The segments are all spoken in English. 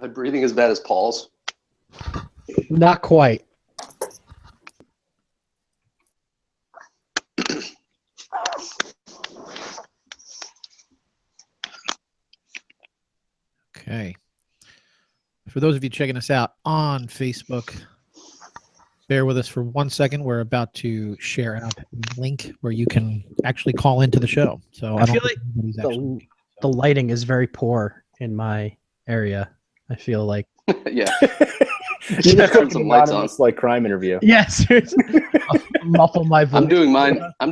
My breathing as bad as Paul's. Not quite. Okay. For those of you checking us out on Facebook, bear with us for 1 second. We're about to share out a link where you can actually call into the show. So I feel like the lighting is very poor in my area. I feel like Yeah. You just Turn some lights on. like crime interview. yes, muffle my voice. I'm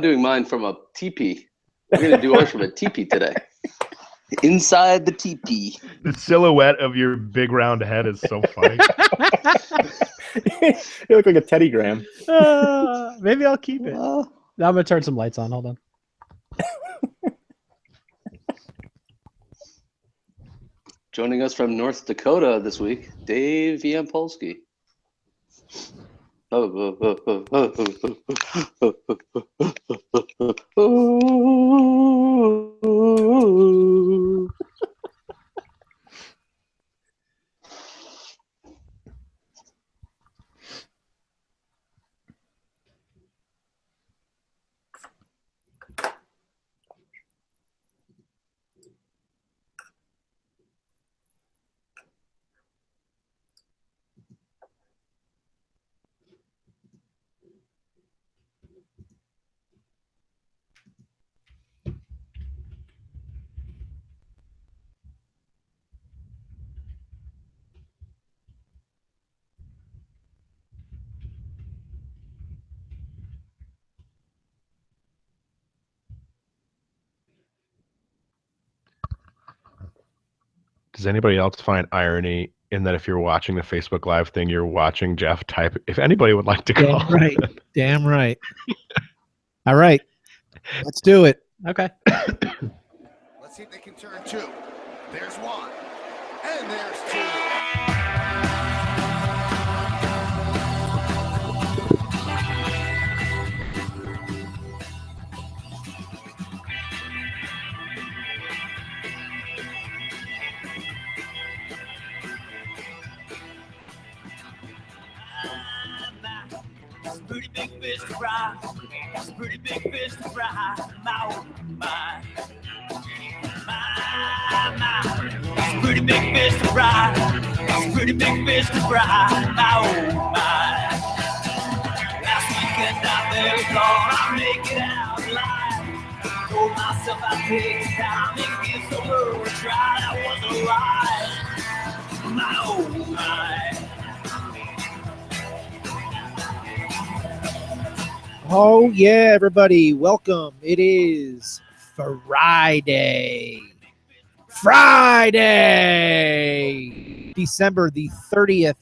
doing mine from a teepee. We're gonna do ours from a teepee today. Inside the teepee. The silhouette of your big round head is so funny. You look like a Teddy Graham. Maybe I'll keep it. Now I'm gonna turn some lights on. Hold on. Joining us from North Dakota this week, Dave Yampolsky. Does anybody else find irony in that if you're watching the Facebook Live thing, you're watching Jeff type? If anybody would like to call. Damn right. Damn right. All right. Let's do it. Okay. Let's see if they can turn two. There's one. And there's two. Pretty big fish to fry. Pretty big fish to fry. My, my. My. Pretty big fish to fry. Pretty big fish to fry. My. Last weekend I barely thought I'd make it out alive. Told myself I'd take time and give the world a try. I was alive. My, oh, my. Oh, yeah, everybody. Welcome. It is Friday. December the 30th,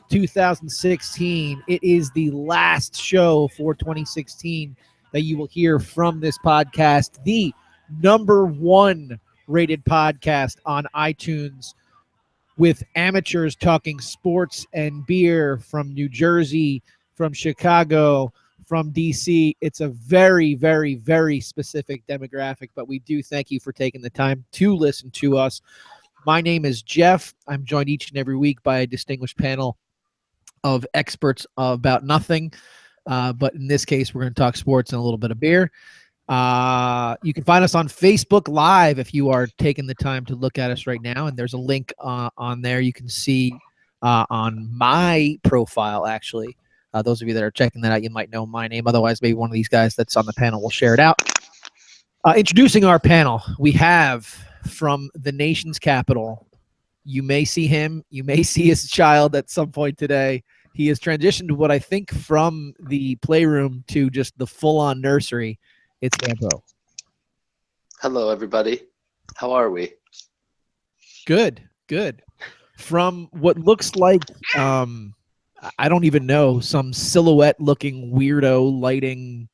2016. It is the last show for 2016 that you will hear from this podcast, the #1 rated podcast on iTunes, with amateurs talking sports and beer from New Jersey, from Chicago, from DC. It's a very, very, very specific demographic, but we do thank you for taking the time to listen to us. My name is Jeff. I'm joined each and every week by a distinguished panel of experts about nothing, but in this case, we're going to talk sports and a little bit of beer. You can find us on Facebook Live if you are taking the time to look at us right now, and there's a link on there. You can see on my profile, actually. Those of you that are checking that out, you might know my name. Otherwise, maybe one of these guys that's on the panel will share it out. Introducing our panel, we have from the nation's capital. You may see him. You may see his child at some point today. He has transitioned what I think from the playroom to just the full-on nursery. It's Ambo. Hello, everybody. How are we? Good, good. From what looks like I don't even know, some silhouette-looking weirdo lighting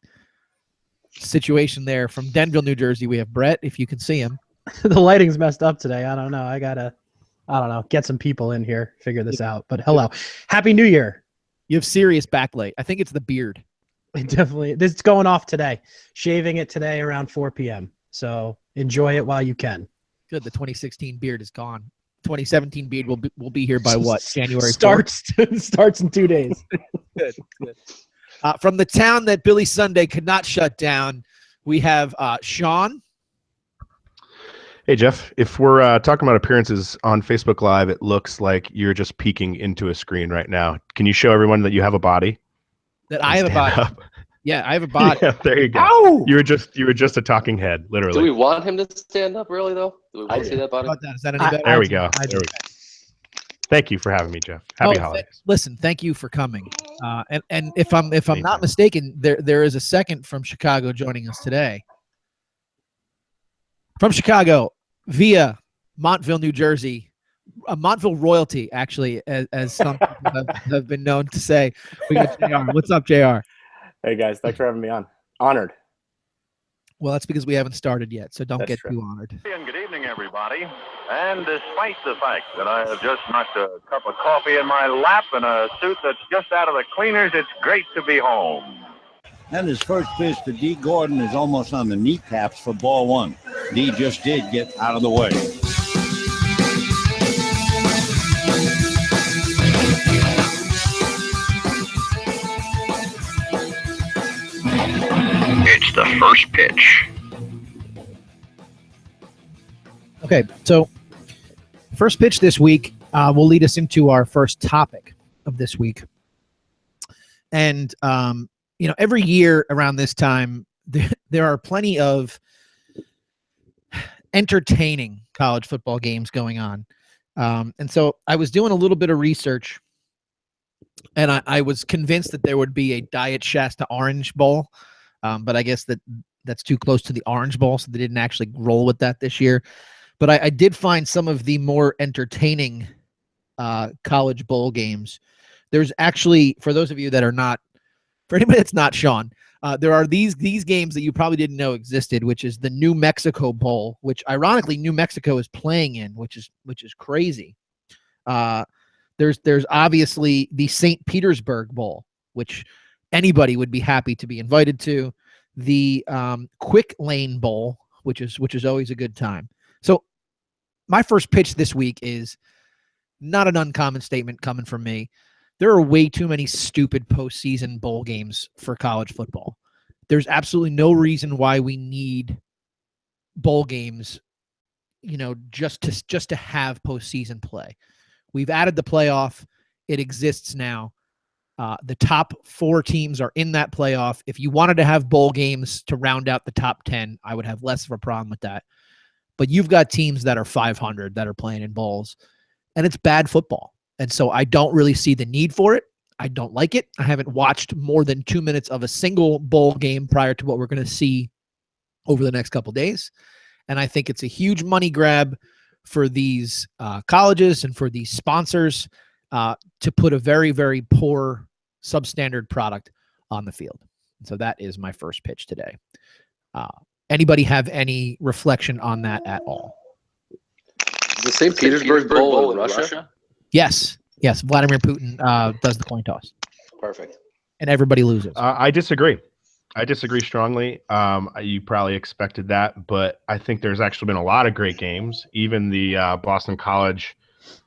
situation there. From Denville, New Jersey, we have Brett, if you can see him. The lighting's messed up today. I don't know. I don't know, get some people in here, figure this out. But hello. Happy New Year. You have serious backlight. I think it's the beard. Definitely. This is going off today. Shaving it today around 4 p.m. So enjoy it while you can. Good. The 2016 beard is gone 2017 beard will be here by what? January 4th? Starts in 2 days. Good. From the town that Billy Sunday could not shut down, we have Sean. Hey, Jeff, if we're talking about appearances on Facebook Live, it looks like you're just peeking into a screen right now. Can you show everyone that you have a body? That I have a Stand body. up. Yeah, I have a body. Yeah, there you go. Ow! You were just a talking head, literally. Do we want him to stand up, really, though? Do we want to see that How body? about that? Is that any better? There we go. I There do. we go. Thank you for having me, Jeff. Happy holidays. Listen, thank you for coming. And if I'm Anytime. not mistaken, there is a second from Chicago joining us today. From Chicago, via Montville, New Jersey, Montville royalty, actually, as some people have been known to say. We got JR. What's up, JR? Hey guys, thanks for having me on. Honored. Well, that's because we haven't started yet, so don't That's get true. too honored. And good evening, everybody. And despite the fact that I have just knocked a cup of coffee in my lap and a suit that's just out of the cleaners, it's great to be home. And his first pitch to D. Gordon is almost on the kneecaps for ball one. D just did get out of the way. It's the first pitch. Okay, so first pitch this week will lead us into our first topic of this week. And, every year around this time, there are plenty of entertaining college football games going on. And so I was doing a little bit of research, and I was convinced that there would be a Diet Shasta Orange Bowl, but I guess that's too close to the Orange Bowl, so they didn't actually roll with that this year. But I did find some of the more entertaining college bowl games. There's actually, for those of you that are not, for anybody that's not Sean, there are these games that you probably didn't know existed, which is the New Mexico Bowl, which ironically New Mexico is playing in, which is crazy. There's obviously the St. Petersburg Bowl, which anybody would be happy to be invited to. The Quick Lane Bowl, which is always a good time. So my first pitch this week is not an uncommon statement coming from me. There are way too many stupid postseason bowl games for college football. There's absolutely no reason why we need bowl games, just to have postseason play. We've added the playoff. It exists now. The top 4 teams are in that playoff. If you wanted to have bowl games to round out the top 10, I would have less of a problem with that. But you've got teams that are 500 that are playing in bowls, and it's bad football. And so I don't really see the need for it. I don't like it. I haven't watched more than 2 minutes of a single bowl game prior to what we're going to see over the next couple of days. And I think it's a huge money grab for these colleges and for these sponsors to put a very, very poor substandard product on the field. And so that is my first pitch today. Anybody have any reflection on that at all? The St. Petersburg Bowl in Russia? Yes. Vladimir Putin does the coin toss, Perfect. and everybody loses. I disagree. I disagree strongly. You probably expected that, but I think there's actually been a lot of great games. Even the Boston College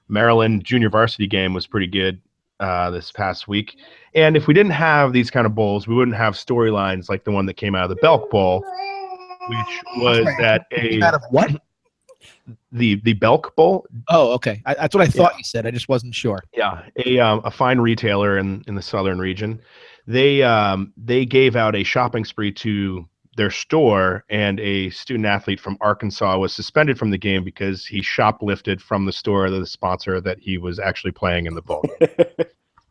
Maryland junior varsity game was pretty good this past week. And if we didn't have these kind of bowls, we wouldn't have storylines like the one that came out of the Belk Bowl, which was that Out of what? the Belk Bowl. Oh, okay. That's what I thought you said. I just wasn't sure. Yeah, a fine retailer in the southern region. They gave out a shopping spree to their store, and a student athlete from Arkansas was suspended from the game because he shoplifted from the store, the sponsor that he was actually playing in the bowl.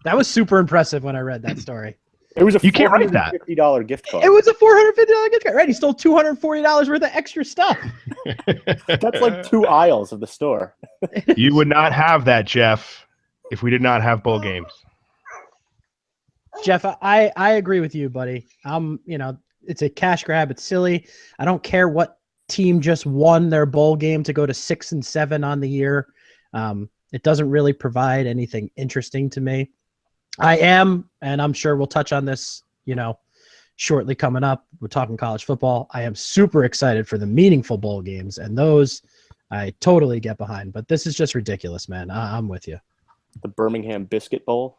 That was super impressive when I read that story. It was a You can't write that. $450 gift card. It was a $450 gift card. Right, he stole $240 worth of extra stuff. That's like 2 aisles of the store. You would not have that, Jeff, if we did not have bowl games. Jeff, I agree with you, buddy. It's a cash grab. It's silly. I don't care what team just won their bowl game to go to 6-7 on the year. It doesn't really provide anything interesting to me. I am, and I'm sure we'll touch on this, shortly coming up. We're talking college football. I am super excited for the meaningful bowl games, and those I totally get behind. But this is just ridiculous, man. I'm with you. The Birmingham Biscuit Bowl.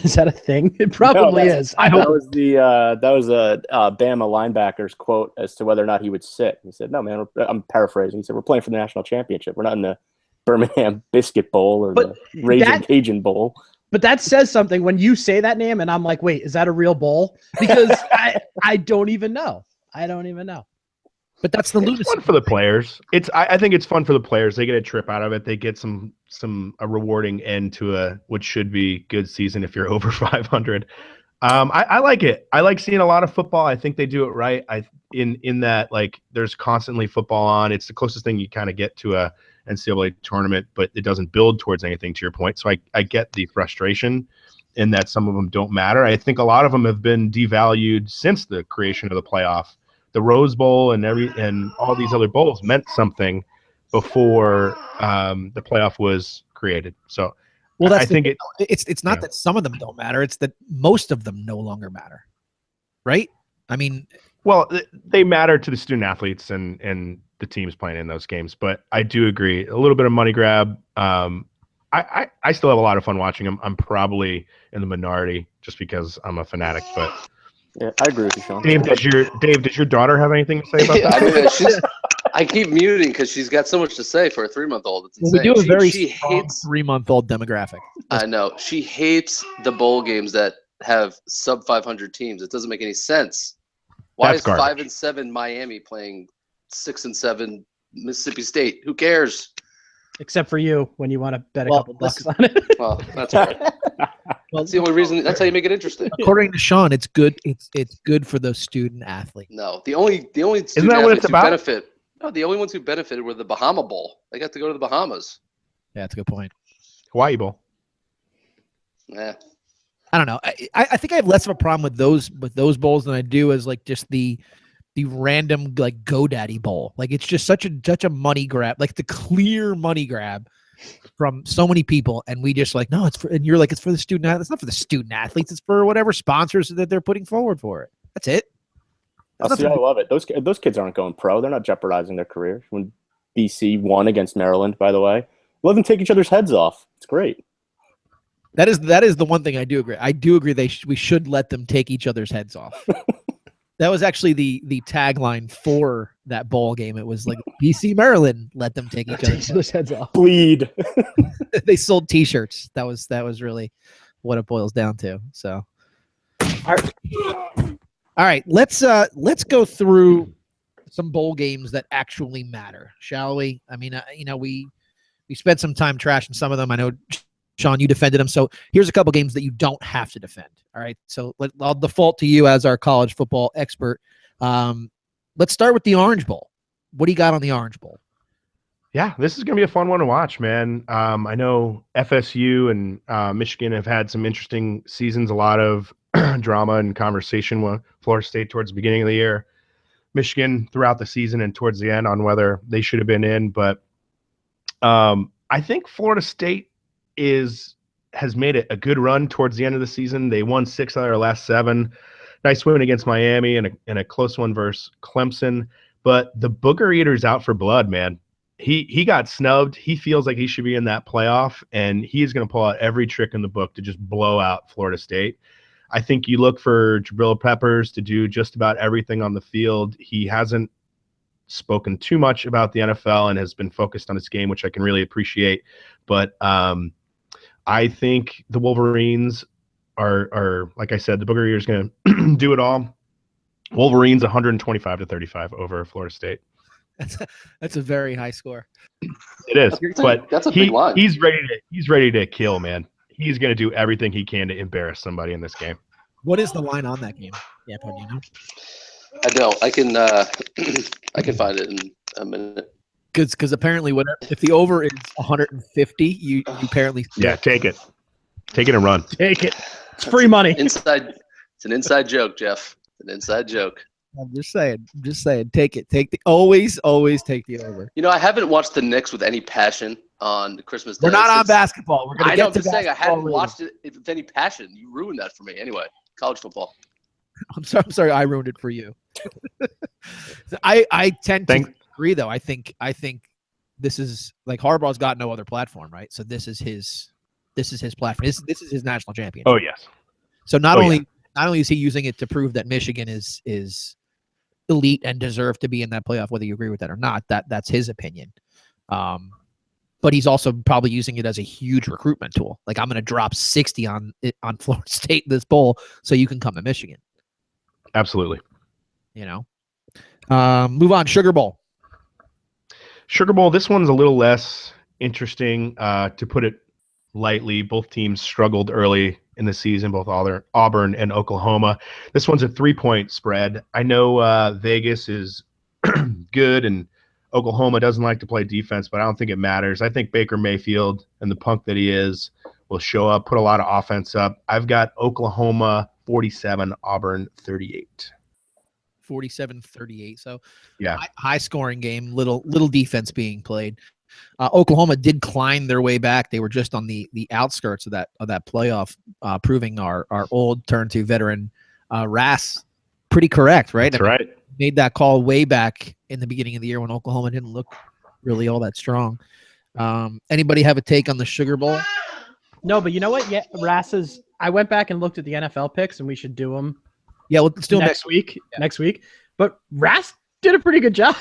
Is that a thing? It probably No, is. I hope. That was a Bama linebacker's quote as to whether or not he would sit. He said, "No, man." I'm paraphrasing. He said, "We're playing for the national championship. We're not in the Birmingham Biscuit Bowl or the Raging Cajun Bowl." But that says something when you say that name, and I'm like, wait, is that a real bowl? Because I don't even know. But that's the It's lunacy. fun for the players. I think it's fun for the players. They get a trip out of it. They get a rewarding end to what should be good season if you're over 500. I like it. I like seeing a lot of football. I think they do it right. In that, like, there's constantly football on. It's the closest thing you kind of get to a NCAA tournament, but it doesn't build towards anything, to your point. So I get the frustration in that some of them don't matter. I think a lot of them have been devalued since the creation of the playoff. The Rose Bowl and all these other bowls meant something before the playoff was created. So Well, I think it's not that some of them don't matter. It's that most of them no longer matter, right? I mean, well, they matter to the student athletes and the teams playing in those games. But I do agree, a little bit of money grab. I still have a lot of fun watching them. I'm probably in the minority just because I'm a fanatic. But yeah, I agree with you, Sean. Dave, does your daughter have anything to say about that? I mean, I keep muting because she's got so much to say for a 3-month-old. It's insane. we do have a very she strong hates 3-month-old demographic. I know. She hates the bowl games that have sub 500 teams. It doesn't make any sense. Why That's is garbage. 5-7 Miami playing 6-7 Mississippi State? Who cares? Except for you when you want to bet a couple bucks on it. Well, that's right. That's the only reason. That's how you make it interesting. According to Sean, it's good. It's good for the student athlete. No, the only student that what athletes it's who about? benefit. No, the only ones who benefited were the Bahama Bowl. They got to go to the Bahamas. Yeah, that's a good point. Hawaii Bowl. Yeah. I don't know. I think I have less of a problem with those bowls than I do as like just the random like GoDaddy bowl. Like it's just such a money grab, like the clear money grab from so many people, and we just like, no, it's for, and you're like, it's for the student athletes. It's not for the student athletes. It's for whatever sponsors that they're putting forward for it. That's it. I love it. Those kids aren't going pro. They're not jeopardizing their careers. When BC won against Maryland, by the way, let them take each other's heads off. It's great. That is the one thing I do agree. I do agree we should let them take each other's heads off. That was actually the tagline for that bowl game. It was like BC Maryland, let them take each other's heads off. Bleed. They sold T-shirts. That was really what it boils down to. So, all right, let's go through some bowl games that actually matter, shall we? I mean, we spent some time trashing some of them. I know, Sean, you defended them. So here's a couple games that you don't have to defend. All right. So I'll default to you as our college football expert. Let's start with the Orange Bowl. What do you got on the Orange Bowl? Yeah, this is going to be a fun one to watch, man. I know FSU and Michigan have had some interesting seasons, a lot of drama and conversation with Florida State towards the beginning of the year. Michigan throughout the season and towards the end on whether they should have been in. But I think Florida State has made it a good run towards the end of the season. They won 6 out of their last 7. Nice win against Miami and a close one versus Clemson. But the Booger Eater's out for blood, man. He got snubbed. He feels like he should be in that playoff, and he's going to pull out every trick in the book to just blow out Florida State. I think you look for Jabril Peppers to do just about everything on the field. He hasn't spoken too much about the NFL and has been focused on his game, which I can really appreciate. But I think the Wolverines are like I said, the Booger Eater is going to do it all. Wolverines 125-35 over Florida State. That's a very high score. It is, but that's a big line. He's ready to kill, man. He's going to do everything he can to embarrass somebody in this game. What is the line on that game? Yeah, do you know? I don't. I can find it in a minute. Because apparently, if the over is 150, you apparently take it and run. Take it. It's free money. It's an inside joke, Jeff. It's an inside joke. I'm just saying. Take it. Always take the over. You know, I haven't watched the Knicks with any passion on Christmas Day. We're not on basketball. We're going to get to basketball. I hadn't watched it with any passion. You ruined that for me. Anyway, college football. I'm sorry. I ruined it for you. I tend to agree, though. I think this is like Harbaugh's got no other platform, right? So this is his platform. This is his national championship. Oh yes. So not only is he using it to prove that Michigan is elite and deserve to be in that playoff, whether you agree with that or not, that's his opinion. But he's also probably using it as a huge recruitment tool. Like, I'm going to drop 60 on Florida State in this bowl so you can come to Michigan. Absolutely. You know, move on. Sugar Bowl. Sugar Bowl. This one's a little less interesting, to put it lightly. Both teams struggled early in the season, both Auburn and Oklahoma. This one's a 3-point spread. I know Vegas is good and Oklahoma doesn't like to play defense, but I don't think it matters. I think Baker Mayfield and the punk that he is will show up, put a lot of offense up. I've got Oklahoma 47, Auburn 38. 47-38. So yeah, high scoring game, little defense being played. Oklahoma did climb their way back. They were just on the outskirts of that playoff, proving our old turn to veteran Rass pretty correct, right? That's right. Made that call way back in the beginning of the year when Oklahoma didn't look really all that strong. Anybody have a take on the Sugar Bowl? No, but you know what? Yeah, Rass's. I went back and looked at the NFL picks, and we should do them. Yeah, let's do them next week. Yeah. Next week. But Rass did a pretty good job.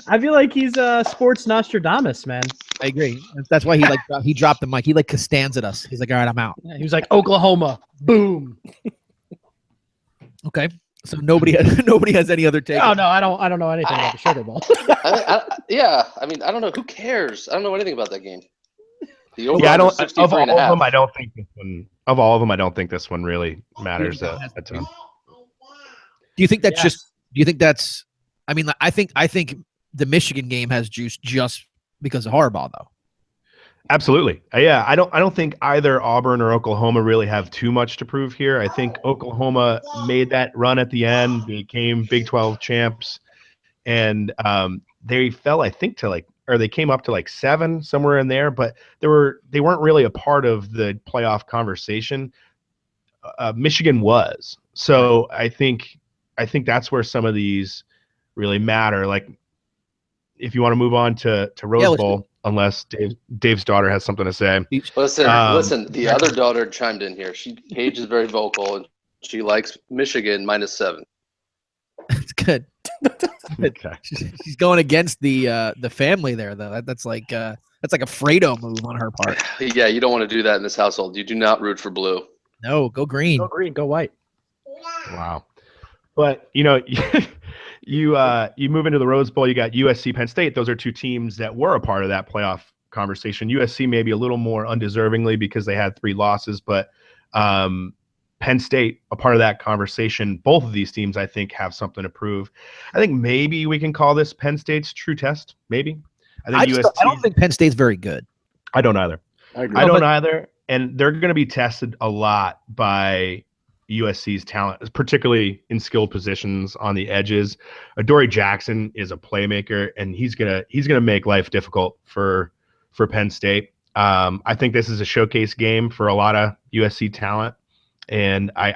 I feel like he's a sports Nostradamus, man. I agree. That's why he dropped the mic. He Costanza'd us. He's like, all right, I'm out. Yeah, he was like, Oklahoma, boom. Okay. So nobody has any other take. Oh no, I don't know anything about the Sugar Bowl. I mean, I don't know. Who cares? I don't know anything about that game. I don't. Of all of them, I don't think this one. Of all of them, I don't think this one really matters a ton. Do you think that's just? Do you think that's? I mean, I think the Michigan game has juice just because of Harbaugh, though. Absolutely. Yeah, I don't think either Auburn or Oklahoma really have too much to prove here. I think Oklahoma made that run at the end, became Big 12 champs, and they fell, I think, they came up to 7 somewhere in there, but they weren't really a part of the playoff conversation. Michigan was. So I think that's where some of these really matter. Like, if you want to move on to Rose Bowl. Unless Dave's daughter has something to say. Listen. The other daughter chimed in here. Paige is very vocal, and she likes Michigan -7. That's good. Okay. She's going against the family there, though. That's like a Fredo move on her part. Yeah, you don't want to do that in this household. You do not root for blue. No, go green. Go green. Go white. Wow. But you move into the Rose Bowl, you got USC, Penn State. Those are two teams that were a part of that playoff conversation. USC maybe a little more undeservingly because they had 3 losses, but Penn State, a part of that conversation. Both of these teams, I think, have something to prove. I think maybe we can call this Penn State's true test, maybe. I don't think Penn State's very good. I don't either. I agree. I don't either. And they're going to be tested a lot by USC's talent, particularly in skilled positions on the edges. Adoree Jackson is a playmaker, and he's gonna make life difficult for Penn State. I think this is a showcase game for a lot of USC talent, and I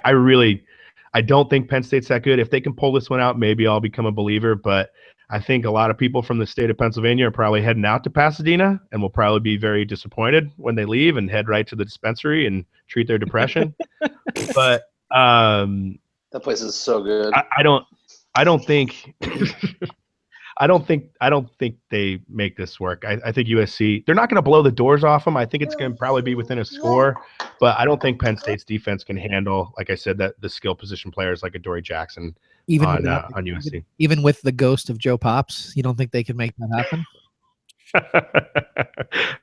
don't think Penn State's that good. If they can pull this one out, maybe I'll become a believer. But I think a lot of people from the state of Pennsylvania are probably heading out to Pasadena and will probably be very disappointed when they leave and head right to the dispensary and treat their depression. But that place is so good. I don't think they make this work. I think USC, they're not going to blow the doors off them. I think it's going to probably be within a score, but I don't think Penn State's defense can handle, like I said, that the skill position players like Adoree Jackson on USC. Even with the ghost of Joe Pops, you don't think they can make that happen?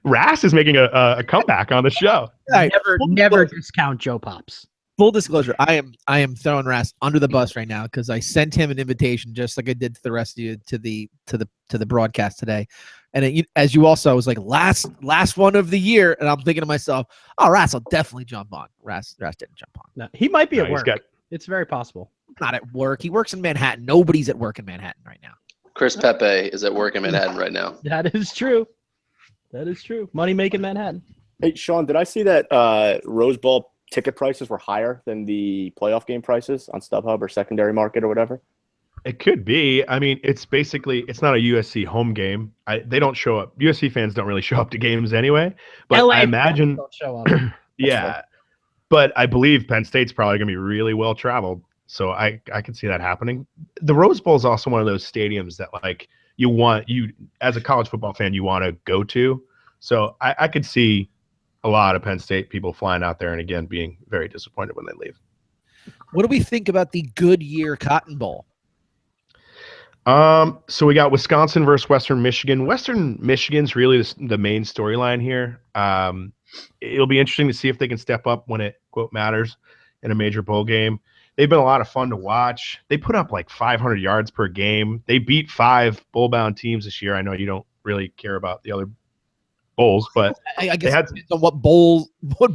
Rass is making a comeback on the show. Right. Never discount Joe Pops. Full disclosure, I am throwing Rass under the bus right now because I sent him an invitation just like I did to the rest of you to the broadcast today, and as you also, I was like last one of the year, and I'm thinking to myself, oh, Rass will definitely jump on. Rass didn't jump on. No, he might be at work. It's very possible. Not at work. He works in Manhattan. Nobody's at work in Manhattan right now. Chris Pepe is at work in Manhattan right now. That is true. Money making Manhattan. Hey, Sean, did I see that Rose Bowl ticket prices were higher than the playoff game prices on StubHub or secondary market or whatever? It could be. I mean, it's not a USC home game. They don't show up. USC fans don't really show up to games anyway. But LA I imagine, don't show up. yeah. But I believe Penn State's probably going to be really well traveled. So I can see that happening. The Rose Bowl is also one of those stadiums that like you as a college football fan, you want to go to. So I could see a lot of Penn State people flying out there and again being very disappointed when they leave. What do we think about the Goodyear Cotton Bowl? So we got Wisconsin versus Western Michigan. Western Michigan's really the main storyline here. It'll be interesting to see if they can step up when it quote matters in a major bowl game. They've been a lot of fun to watch. They put up like 500 yards per game. They beat 5 bowl-bound teams this year. I know you don't really care about the other bowls, but I guess it depends on what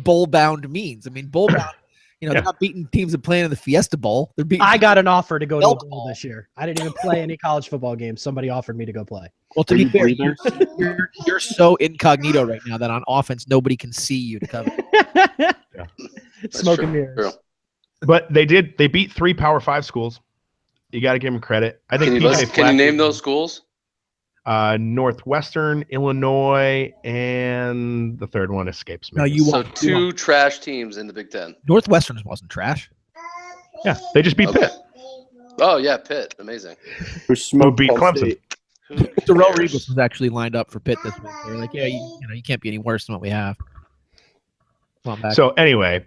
bowl-bound means. I mean, bowl-bound, they're not beating teams that play in the Fiesta Bowl. They're beating. I got an offer to go to a bowl this year. I didn't even play any college football games. Somebody offered me to go play. Well, to be fair, you're so incognito right now that on offense nobody can see you to cover. Smoke and mirrors. But they beat 3 Power 5 schools. You got to give them credit. I think. Can you name those schools? Northwestern, Illinois, and the third one escapes me. So 2 trash teams in the Big Ten. Northwestern wasn't trash. Yeah, they just beat Pitt. Oh yeah, Pitt, amazing. Who beat Clemson? Darrell Rebus was actually lined up for Pitt this week. They were like, yeah, you can't be any worse than what we have. Come on back. So anyway,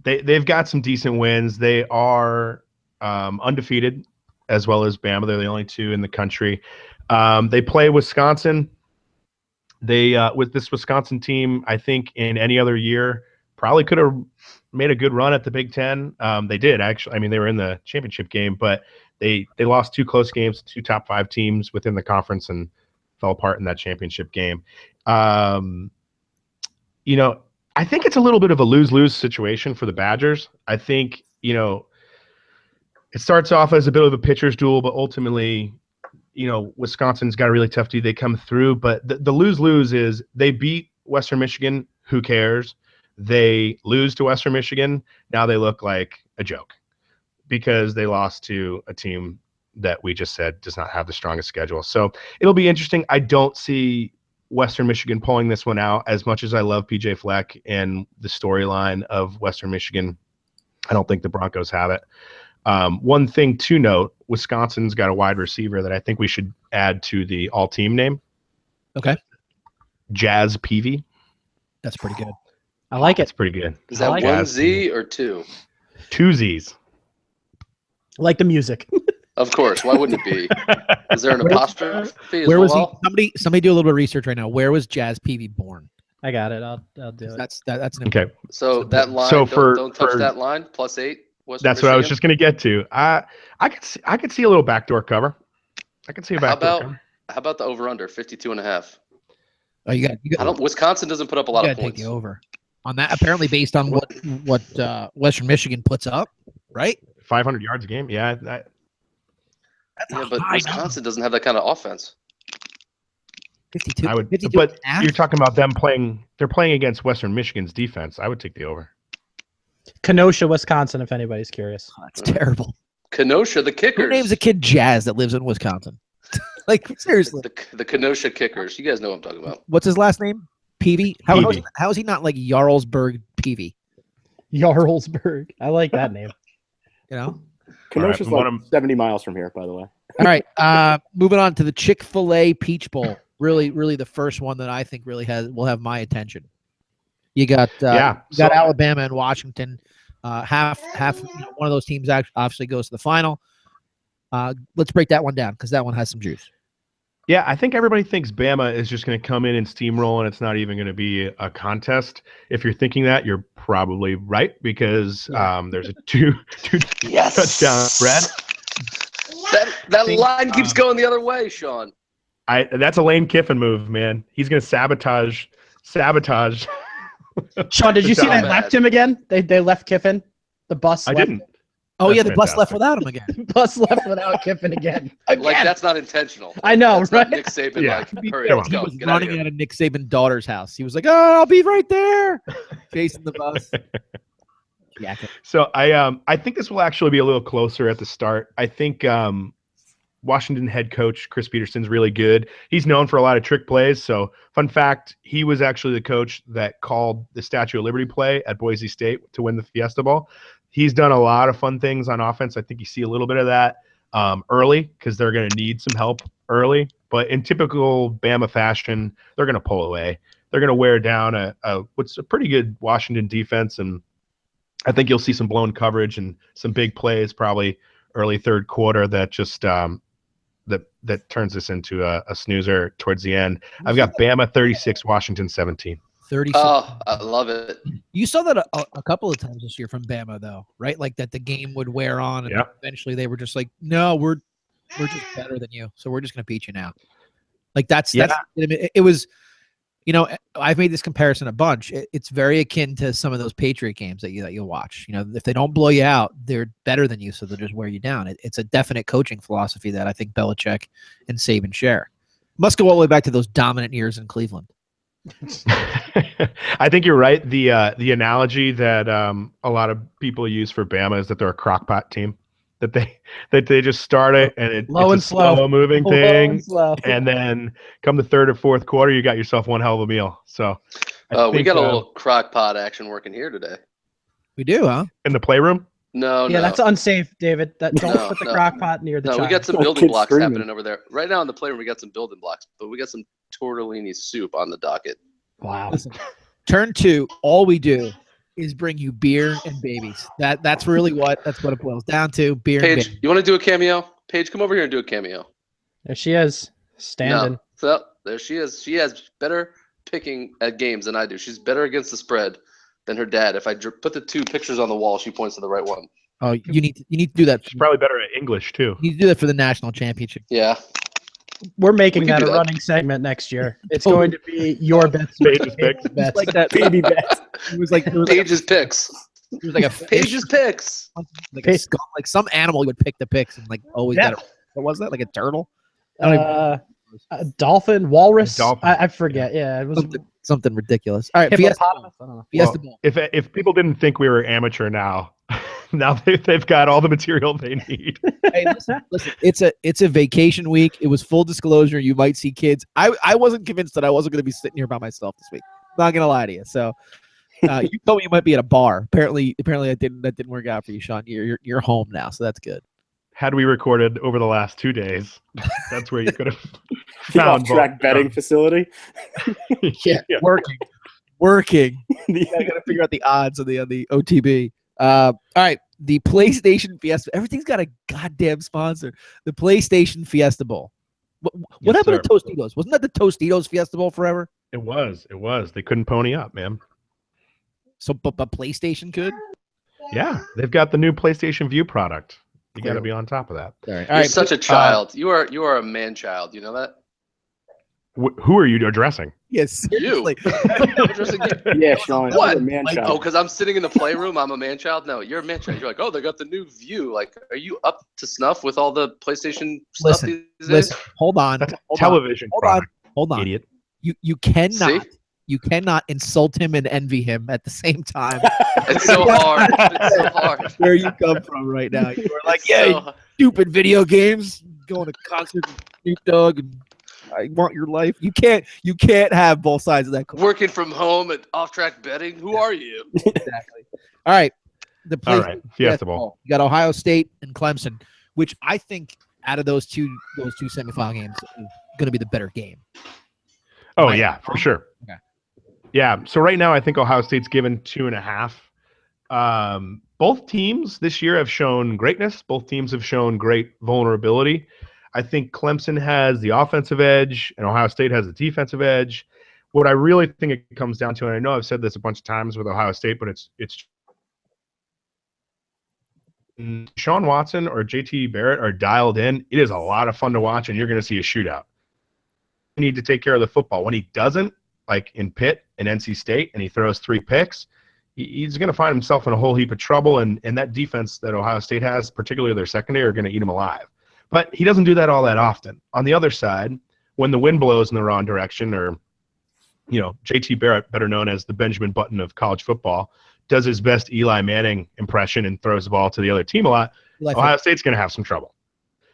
they've got some decent wins. They are undefeated, as well as Bama. They're the only 2 in the country. They play Wisconsin. They with this Wisconsin team, I think in any other year probably could have made a good run at the Big Ten. They did actually. I mean, they were in the championship game, but they lost 2 close games to 2 top 5 teams within the conference and fell apart in that championship game. I think it's a little bit of a lose-lose situation for the Badgers. I think it starts off as a bit of a pitcher's duel, but ultimately, Wisconsin's got a really tough D. They come through, but the lose-lose is they beat Western Michigan. Who cares? They lose to Western Michigan. Now they look like a joke because they lost to a team that we just said does not have the strongest schedule. So it'll be interesting. I don't see Western Michigan pulling this one out as much as I love PJ Fleck and the storyline of Western Michigan. I don't think the Broncos have it. One thing to note, Wisconsin's got a wide receiver that I think we should add to the all-team name. Okay. Jazz Peavy. That's pretty good. I like it. It's pretty good. Is that 1 Z or 2? 2 Z's. I like the music. Of course. Why wouldn't it be? Is there an apostrophe as Where was well? he? Somebody do a little bit of research right now. Where was Jazz Peavy born? I got it. I'll do it. That's an Okay. So that line. So don't touch that line. +8. That's what I was just going to get to. I could see a little backdoor cover. I could see a backdoor cover. How about the over/under 52.5? Oh, you got. Wisconsin doesn't put up a lot of Take points. the over on that. Apparently, based on what Western Michigan puts up, right? 500 yards a game. Yeah. But Wisconsin doesn't have that kind of offense. 52. I would, 52 but you're talking about them playing. They're playing against Western Michigan's defense. I would take the over. Kenosha, Wisconsin, if anybody's curious. Oh, that's terrible. Kenosha, the Kickers. Who names a kid Jazz that lives in Wisconsin? Like, seriously. The Kenosha Kickers. You guys know what I'm talking about. What's his last name? Peavy? How is he not like Jarlsberg Peavy? Jarlsberg. I like that name. Kenosha's like 70 miles from here, by the way. All right. Moving on to the Chick-fil-A Peach Bowl. Really, really the first one that I think really will have my attention. You got Alabama and Washington. Half one of those teams obviously goes to the final. Let's break that one down because that one has some juice. Yeah, I think everybody thinks Bama is just going to come in and steamroll, and it's not even going to be a contest. If you're thinking that, you're probably right because there's a two touchdown spread. That line keeps going the other way, Sean. That's a Lane Kiffin move, man. He's going to sabotage. Sean, did you see that left him again? They left Kiffin. The bus. I didn't. Oh, yeah, the bus left without him again. Bus left without Kiffin again. Like, that's not intentional. I know, that's right? Nick Saban, hurry, he let's go. was Get out of running here. out of Nick Saban's daughter's house. He was like, oh, I'll be right there. Chasing the bus. So I think this will actually be a little closer at the start. I think Washington head coach Chris Peterson's really good. He's known for a lot of trick plays. So fun fact, he was actually the coach that called the Statue of Liberty play at Boise State to win the Fiesta Bowl. He's done a lot of fun things on offense. I think you see a little bit of that early because they're going to need some help early. But in typical Bama fashion, they're going to pull away. They're going to wear down what's a pretty good Washington defense, and I think you'll see some blown coverage and some big plays probably early third quarter that just that turns this into a snoozer towards the end. I've got Bama 36, Washington 17. 36. Oh, I love it. You saw that a couple of times this year from Bama, though, right? Like that the game would wear on, and eventually they were just like, "No, we're just better than you, so we're just going to beat you now." Like that's it was. You know, I've made this comparison a bunch. It's very akin to some of those Patriot games that you'll watch. You know, if they don't blow you out, they're better than you, so they'll just wear you down. It's a definite coaching philosophy that I think Belichick and Saban share. Must go all the way back to those dominant years in Cleveland. I think you're right. The analogy that a lot of people use for Bama is that they're a crockpot team. That they just start it and it's a slow moving thing, and then come the third or fourth quarter, you got yourself one hell of a meal. So, we got a little crock pot action working here today. We do, huh? In the playroom? No, that's unsafe, David. Don't put the crock pot near the child. We got some building blocks happening over there. Right now in the playroom, we got some building blocks, but we got some tortellini soup on the docket. Wow. Listen, turn 2, all we do is bring you beer and babies. That's really what it boils down to. Beer and babies. You want to do a cameo? Paige, come over here and do a cameo. There she is, standing. No. So there she is. She has better picking at games than I do. She's better against the spread than her dad. If I put the 2 pictures on the wall, she points to the right one. Oh, you need to do that. She's probably better at English too. You need to do that for the national championship. Yeah. We're making that a running segment next year. It's going to be your bets. Paige's picks. Like that baby bets. It was like Paige's picks. It was like a Paige's picks. Like some animal would pick the picks and like always got it. What was that? Like a turtle? A dolphin, walrus. I forget. Yeah, it was something ridiculous. All right, Fiesta Bowl. If people didn't think we were amateur now they've got all the material they need. Hey, listen, it's a vacation week. It was full disclosure. You might see kids. I wasn't convinced that I wasn't going to be sitting here by myself this week. Not going to lie to you. So you told me you might be at a bar. Apparently that didn't work out for you, Sean. You're home now, so that's good. Had we recorded over the last 2 days, that's where you could have found off-track betting facility. Yeah, working. I got to figure out the odds on the OTB. All right, the PlayStation Fiesta. Everything's got a goddamn sponsor. The PlayStation Fiesta Bowl. What happened to Tostitos? Wasn't that the Tostitos Fiesta Bowl forever? It was. They couldn't pony up, man. So, but PlayStation could? Yeah, they've got the new PlayStation Vue product. You got to be on top of that. All right. You're such a child. You are a man child. You know that? Who are you addressing? Yes, you. Yeah, Sean. What? Man child. Oh, because I'm sitting in the playroom. I'm a man child. No, you're a man child. You're like, oh, they got the new Vue. Like, are you up to snuff with all the PlayStation stuff these days? Listen. Hold on. That's a television product. Hold on. Idiot. You cannot. See? You cannot insult him and envy him at the same time. It's so hard. It's so hard. Where you come from right now? You were like, yeah, stupid video games, going to concerts with Snoop Dogg, and I want your life. You can't have both sides of that coin. Working from home at off-track betting. Who are you? Exactly. All right. Fiesta Bowl. You got Ohio State and Clemson, which I think out of those two semifinal games is going to be the better game. Oh yeah, for sure. Okay. Yeah. So right now, I think Ohio State's given 2.5. Both teams this year have shown greatness. Both teams have shown great vulnerability. I think Clemson has the offensive edge and Ohio State has the defensive edge. What I really think it comes down to, and I know I've said this a bunch of times with Ohio State, but it's Sean Watson or JT Barrett are dialed in. It is a lot of fun to watch, and you're going to see a shootout. You need to take care of the football. When he doesn't, like in Pitt and NC State, and he throws 3 picks, he's going to find himself in a whole heap of trouble, and that defense that Ohio State has, particularly their secondary, are going to eat him alive. But he doesn't do that all that often. On the other side, when the wind blows in the wrong direction, or JT Barrett, better known as the Benjamin Button of college football, does his best Eli Manning impression and throws the ball to the other team a lot, Ohio State's going to have some trouble.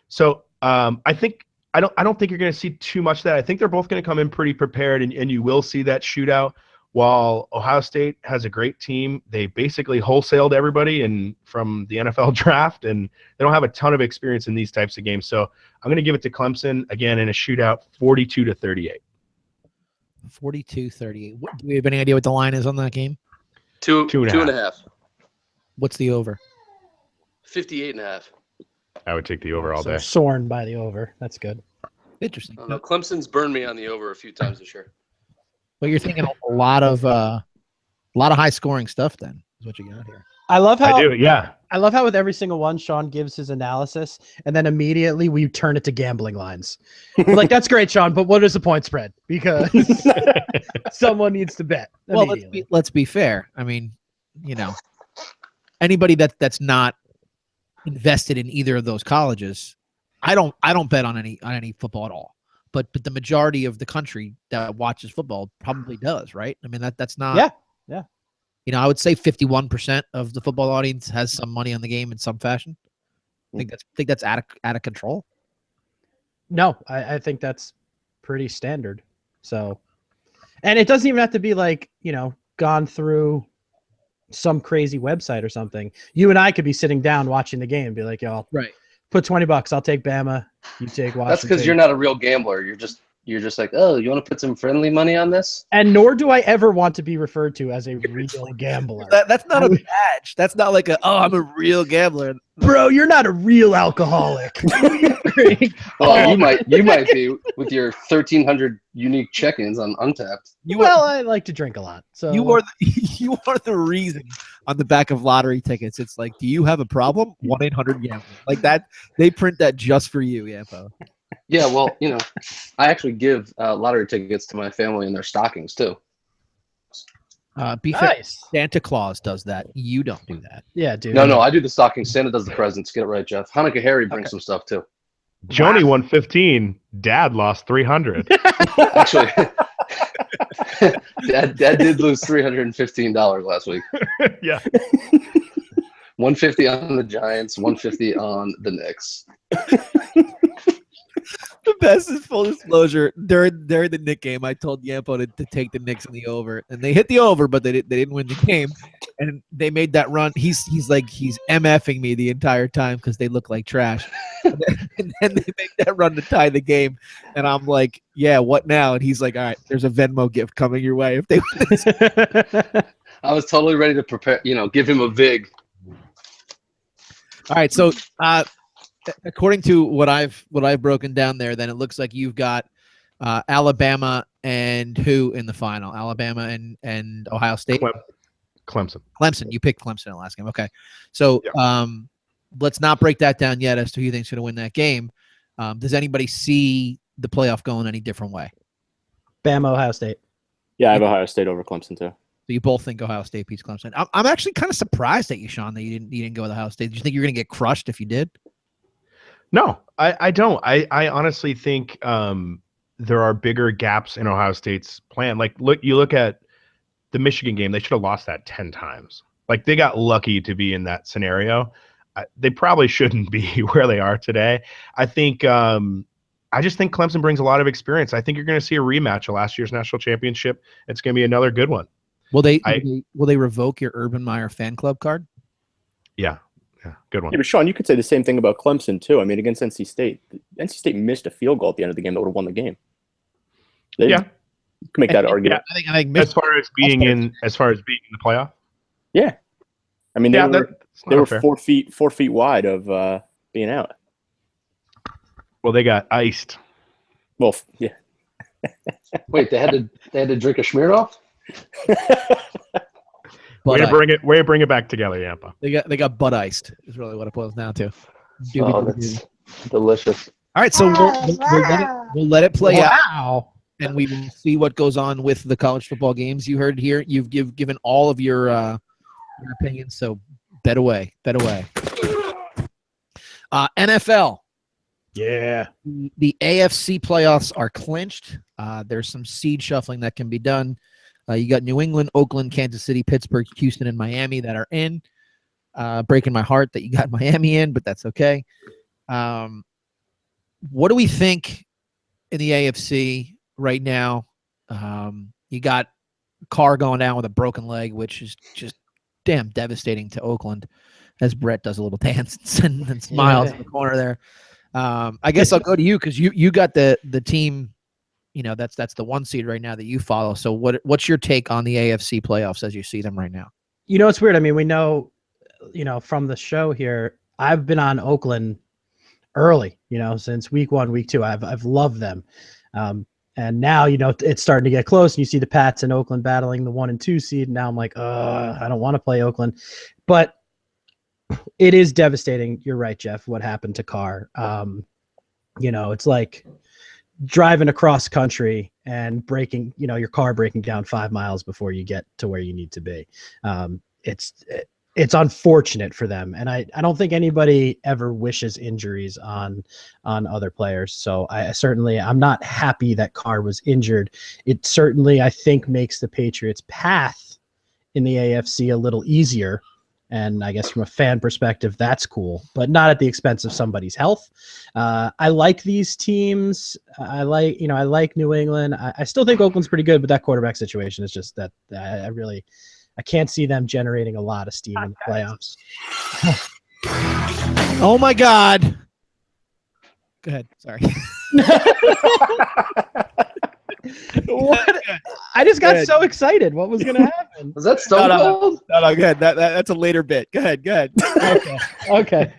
So I don't think you're going to see too much of that. I think they're both going to come in pretty prepared, and you will see that shootout. While Ohio State has a great team, they basically wholesaled everybody from the NFL draft, and they don't have a ton of experience in these types of games. So I'm going to give it to Clemson, again, in a shootout, 42-38. 42-38. Do we have any idea what the line is on that game? Two and a half. What's the over? 58.5. I would take the over all day. Soaring by the over. That's good. Interesting. I don't know. Clemson's burned me on the over a few times this year. But you're thinking a lot of high scoring stuff. Then is what you got here. I love how I do. Yeah. I love how with every single one, Sean gives his analysis, and then immediately we turn it to gambling lines. We're like, that's great, Sean, but what is the point spread? Because someone needs to bet. Well, let's be fair. I mean, anybody that's not invested in either of those colleges, I don't bet on any football at all. But the majority of the country that watches football probably does, right? I mean that's not. Yeah. I would say 51% of the football audience has some money on the game in some fashion. I think that's out of control. No, I think that's pretty standard. So, and it doesn't even have to be like gone through some crazy website or something. You and I could be sitting down watching the game and be like, "Y'all, right? Put $20. I'll take Bama. You take Washington." That's because you're not a real gambler. You're just like, oh, you want to put some friendly money on this? And nor do I ever want to be referred to as a real gambler. That's not a badge. That's not like I'm a real gambler. Bro, you're not a real alcoholic. Well, you might be with your 1,300 unique check-ins on Untapped. I like to drink a lot. So you are the reason on the back of lottery tickets. It's like, do you have a problem? 1-800-GAMBLER. Like that. They print that just for you, Yampo. Yeah, well, I actually give lottery tickets to my family in their stockings too. Nice. Santa Claus does that. You don't do that. Yeah, dude. No, I do the stockings. Santa does the presents. Get it right, Jeff. Hanukkah Harry brings some stuff too. Joni won 15. Dad lost 300. Actually, Dad did lose $315 last week. Yeah. 150 on the Giants, 150 on the Knicks. The best is full disclosure. During the Knicks game, I told Yampo to take the Knicks in the over, and they hit the over, but they didn't win the game. And they made that run. He's MFing me the entire time because they look like trash. And then they make that run to tie the game, and I'm like, yeah, what now? And he's like, all right, there's a Venmo gift coming your way if they win this. I was totally ready to prepare. Give him a vig. All right, so according to what I've broken down there, then it looks like you've got Alabama and who in the final? Alabama and Ohio State? Clemson. Clemson. You picked Clemson in the last game. Okay. So let's not break that down yet as to who you think's going to win that game. Does anybody see the playoff going any different way? Bama, Ohio State. Yeah, I have Ohio State over Clemson too. So you both think Ohio State beats Clemson. I'm actually kind of surprised at you, Sean, that you didn't go with Ohio State. Did you think you were going to get crushed if you did? No, I don't. I honestly think there are bigger gaps in Ohio State's plan. Like, look at the Michigan game. They should have lost that 10 times. Like, they got lucky to be in that scenario. They probably shouldn't be where they are today. I think I just think Clemson brings a lot of experience. I think you're going to see a rematch of last year's national championship. It's going to be another good one. Will they revoke your Urban Meyer fan club card? Yeah, good one. Yeah, but Sean, you could say the same thing about Clemson too. I mean, against NC State, NC State missed a field goal at the end of the game that would have won the game. You can make that argument. Yeah, I think as far as being in the playoff. Yeah, I mean they were 4 feet wide of being out. Well, they got iced. Well, yeah. Wait, they had to drink a Smirnoff? Way to bring it back together, Yampa. They got butt iced is really what it boils down to. That's delicious. All right, so we'll let it play out, and we will see what goes on with the college football games. You heard here, you've given all of your opinions, so bet away. NFL. Yeah. The AFC playoffs are clinched. There's some seed shuffling that can be done. You got New England, Oakland, Kansas City, Pittsburgh, Houston, and Miami that are in. Breaking my heart that you got Miami in, but that's okay. What do we think in the AFC right now? You got Carr going down with a broken leg, which is just damn devastating to Oakland, as Brett does a little dance and smiles in the corner there. I guess I'll go to you because you got the team. That's the 1 seed right now that you follow. So what's your take on the AFC playoffs as you see them right now? It's weird. I mean, we know, from the show here, I've been on Oakland early, since week 1, week 2. I've loved them. And now, it's starting to get close and you see the Pats and Oakland battling the 1 and 2 seed. Now I'm like, I don't want to play Oakland, but it is devastating. You're right, Jeff, what happened to Carr. It's like driving across country and breaking, your car breaking down 5 miles before you get to where you need to be. It's unfortunate for them. And I don't think anybody ever wishes injuries on other players. So I'm not happy that Carr was injured. It certainly, I think, makes the Patriots' path in the AFC a little easier. And I guess from a fan perspective, that's cool, but not at the expense of somebody's health. I like these teams. I like New England. I still think Oakland's pretty good, but that quarterback situation is just that I can't see them generating a lot of steam in the playoffs. Oh my God. Go ahead. Sorry. What? I just got so excited. What was going to happen? Was that Stone Cold? No, go ahead. That's a later bit. Go ahead. Okay.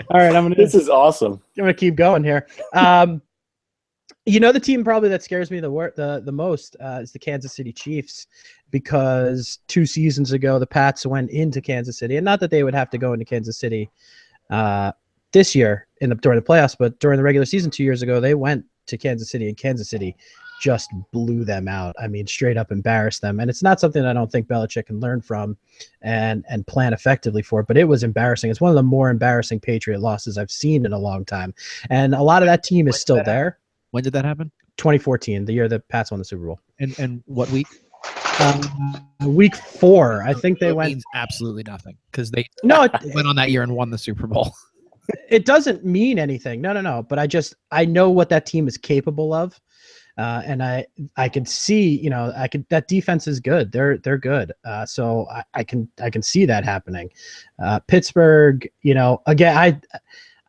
All right. This is awesome. I'm going to keep going here. The team probably that scares me the most is the Kansas City Chiefs, because 2 seasons ago, the Pats went into Kansas City, and not that they would have to go into Kansas City this year during the playoffs, but during the regular season 2 years ago, they went to Kansas City, and Kansas City just blew them out. I mean, straight up embarrassed them. And it's not something I don't think Belichick can learn from and plan effectively for, but it was embarrassing. It's one of the more embarrassing Patriot losses I've seen in a long time. And a lot of that team is still there. When did that happen? 2014, the year the Pats won the Super Bowl. And what week? Week 4. I think they went. Means absolutely nothing because they went on that year and won the Super Bowl. It doesn't mean anything. No. But I know what that team is capable of. And I could see, that defense is good. They're good. So I can see that happening. Pittsburgh, again,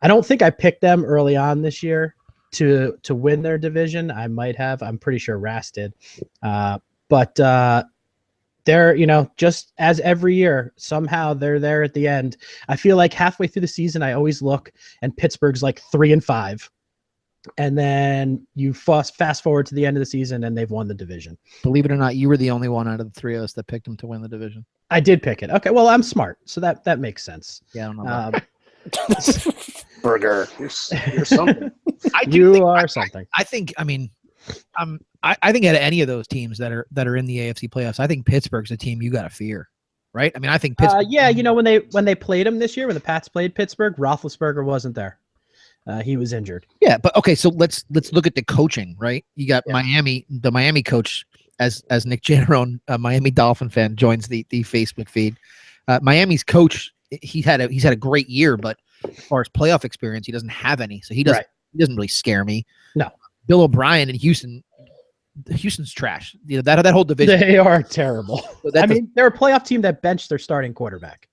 I don't think I picked them early on this year to win their division. I might have. I'm pretty sure Ras did. But they're, just as every year, somehow they're there at the end. I feel like halfway through the season, I always look and Pittsburgh's like 3-5. And then you fast forward to the end of the season and they've won the division. Believe it or not, you were the only one out of the 3 of us that picked them to win the division. I did pick it. Okay, well, I'm smart, so that makes sense. Yeah, I don't know. Burger. You're something. You are something. I think out of any of those teams that are in the AFC playoffs, I think Pittsburgh's a team you got to fear, right? I mean, I think Pittsburgh. When they played them this year, when the Pats played Pittsburgh, Roethlisberger wasn't there. He was injured. Yeah, but okay, so let's look at the coaching, right? You got Miami, the Miami coach, as Nick Jannerone, a Miami Dolphin fan, joins the Facebook feed. Miami's coach, he's had a great year, but as far as playoff experience, he doesn't have any, so he doesn't really scare me. No, Bill O'Brien in Houston's trash. That whole division. They are terrible. So they're a playoff team that benched their starting quarterback.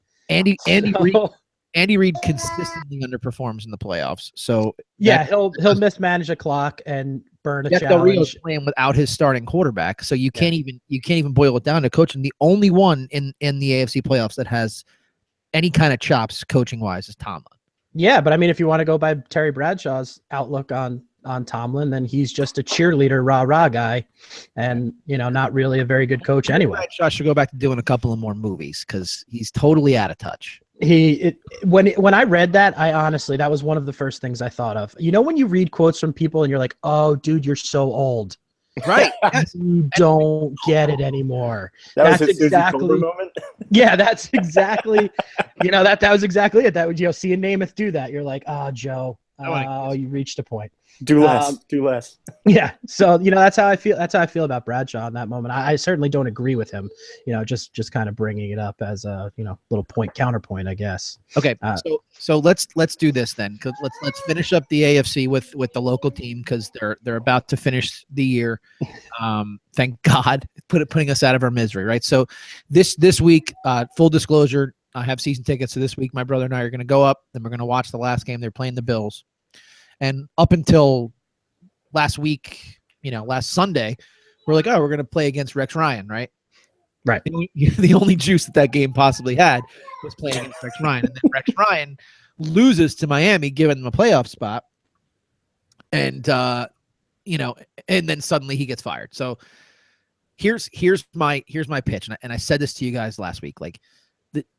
Andy Reid consistently underperforms in the playoffs. So he'll mismanage a clock and burn a Jeff challenge. Del Rio's playing without his starting quarterback, so you can't even boil it down to coaching. The only one in the AFC playoffs that has any kind of chops coaching wise is Tomlin. Yeah, but I mean, if you want to go by Terry Bradshaw's outlook on Tomlin, then he's just a cheerleader, rah-rah guy, and not really a very good coach anyway. Bradshaw should go back to doing a couple of more movies because he's totally out of touch. When I read that, I honestly, that was one of the first things I thought of. When you read quotes from people and you're like, oh, dude, you're so old. Right. You don't get it anymore. That's exactly moment. Yeah, that's exactly, that was exactly it. That would, see a Namath do that. You're like, oh, Joe, you reached a point. Do less. Do less. Yeah. So, that's how I feel. That's how I feel about Bradshaw in that moment. I certainly don't agree with him, just kind of bringing it up as a, little counterpoint, I guess. Okay. So let's do this then. 'Cause let's finish up the AFC with the local team, because they're about to finish the year. Thank God, putting us out of our misery, right? So this week, full disclosure, I have season tickets. So this week, my brother and I are going to go up, and we're going to watch the last game. They're playing the Bills. And up until last week, last Sunday, we're like, oh, we're going to play against Rex Ryan, right? Right. The only juice that game possibly had was playing against Rex Ryan. And then Rex Ryan loses to Miami, giving them a playoff spot. And, and then suddenly he gets fired. So here's my pitch. And I said this to you guys last week. Like,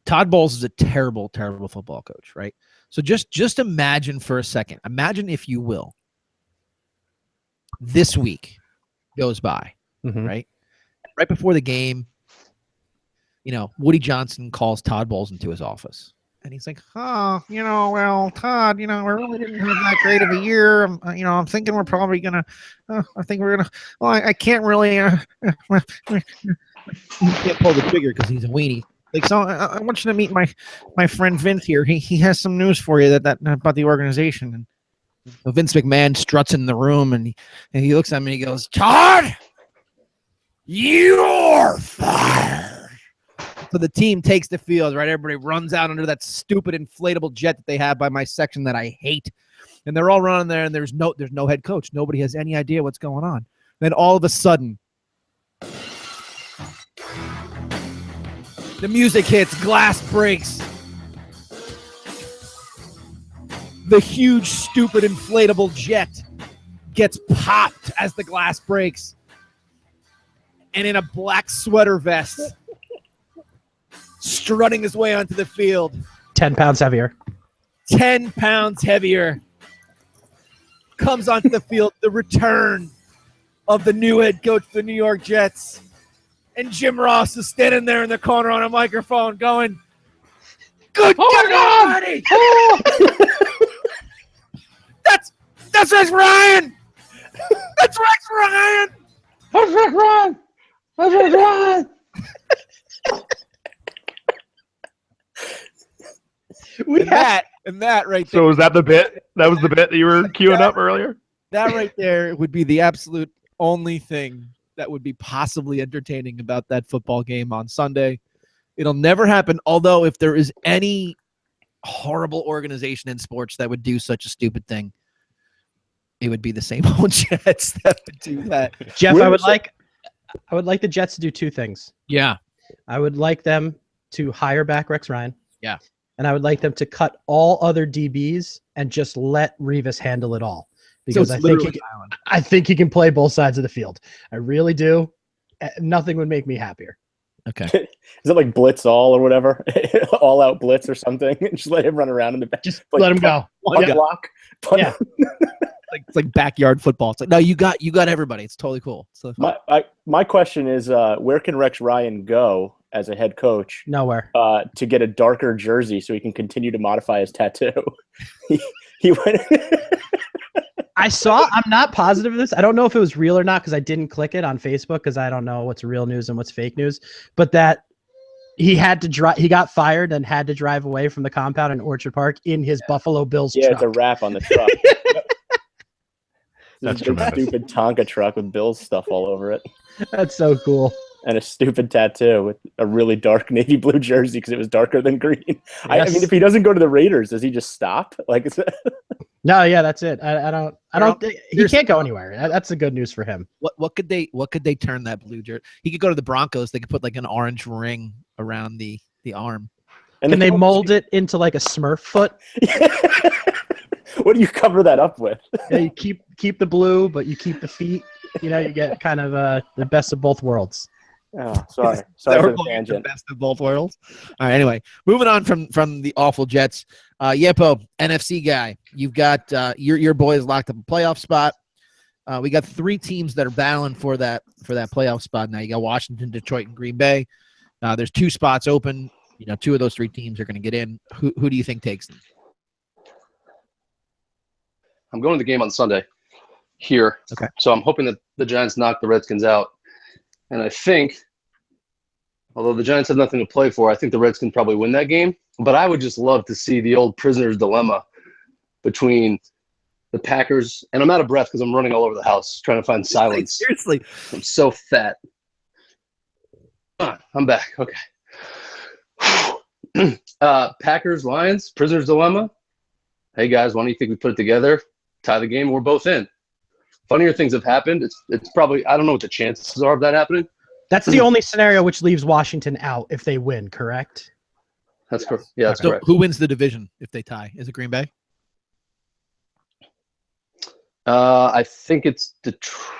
Todd Bowles is a terrible, terrible football coach, right? So just imagine for a second. Imagine, if you will, this week goes by, right? Right before the game, Woody Johnson calls Todd Bowles into his office. And he's like, well, Todd, we really didn't have that great of a year. I'm thinking we're probably going to, I can't really, he can't pull the trigger because he's a weenie. Like, so I want you to meet my friend Vince here. He has some news for you that about the organization. And so Vince McMahon struts in the room, and he looks at me and he goes, Todd, you're fired. So the team takes the field, right? Everybody runs out under that stupid inflatable jet that they have by my section that I hate. And they're all running there, and there's no head coach. Nobody has any idea what's going on. Then all of a sudden, the music hits, glass breaks. The huge, stupid, inflatable jet gets popped as the glass breaks. And in a black sweater vest, strutting his way onto the field. 10 pounds heavier. 10 pounds heavier. Comes onto the field, the return of the new head coach of the New York Jets. And Jim Ross is standing there in the corner on a microphone going, good God, buddy! That's Rex Ryan! That's Rex Ryan! That's Rex Ryan! That's Rex Ryan! And that right there. So was that the bit? That was the bit that you were queuing up earlier? That right there would be the absolute only thing that would be possibly entertaining about that football game on Sunday. It'll never happen. Although if there is any horrible organization in sports that would do such a stupid thing, it would be the same old Jets that would do that. Jeff, I would like the Jets to do two things. Yeah. I would like them to hire back Rex Ryan. Yeah. And I would like them to cut all other DBs and just let Revis handle it all. Because I think he can play both sides of the field. I really do. Nothing would make me happier. Okay. Is it like blitz all or whatever? All out blitz or something? Just let him run around in the back. Just let him go. Block. Yeah. It's like backyard football. It's like, no, you got everybody. It's totally cool. So my question is, where can Rex Ryan go as a head coach? Nowhere. To get a darker jersey so he can continue to modify his tattoo. he went. I'm not positive of this. I don't know if it was real or not because I didn't click it on Facebook because I don't know what's real news and what's fake news. But that he had to drive. He got fired and had to drive away from the compound in Orchard Park in his Buffalo Bills truck. Yeah, it's a wrap on the truck. That's a stupid Tonka truck with Bills stuff all over it. That's so cool. And a stupid tattoo with a really dark navy blue jersey because it was darker than green. Yes. I mean, if he doesn't go to the Raiders, does he just stop? Like, no, yeah, that's it. I don't. He can't go anywhere. That's the good news for him. What could they turn that blue jersey? He could go to the Broncos. They could put like an orange ring around the arm. And then they mold it into like a Smurf foot. What do you cover that up with? Yeah, you keep the blue, but you keep the feet. You get kind of the best of both worlds. Oh, sorry for the tangent. The best of both worlds. All right. Anyway, moving on from the awful Jets. Yepo, NFC guy. You've got your boys locked up a playoff spot. We got three teams that are battling for that playoff spot now. You got Washington, Detroit, and Green Bay. There's two spots open. Two of those three teams are going to get in. Who do you think takes them? I'm going to the game on Sunday. here. Okay. So I'm hoping that the Giants knock the Redskins out. And I think, although the Giants have nothing to play for, I think the Redskins probably win that game. But I would just love to see the old prisoner's dilemma between the Packers. And I'm out of breath because I'm running all over the house trying to find silence. Seriously. I'm so fat. I'm back. Okay. Packers, Lions, prisoner's dilemma. Hey, guys, why don't you think we put it together, tie the game, we're both in. Funnier things have happened. It's probably, I don't know what the chances are of that happening. That's the only scenario which leaves Washington out if they win, correct? That's correct. Yeah, that's So correct. who wins the division if they tie? Is it Green Bay? I think it's Detroit.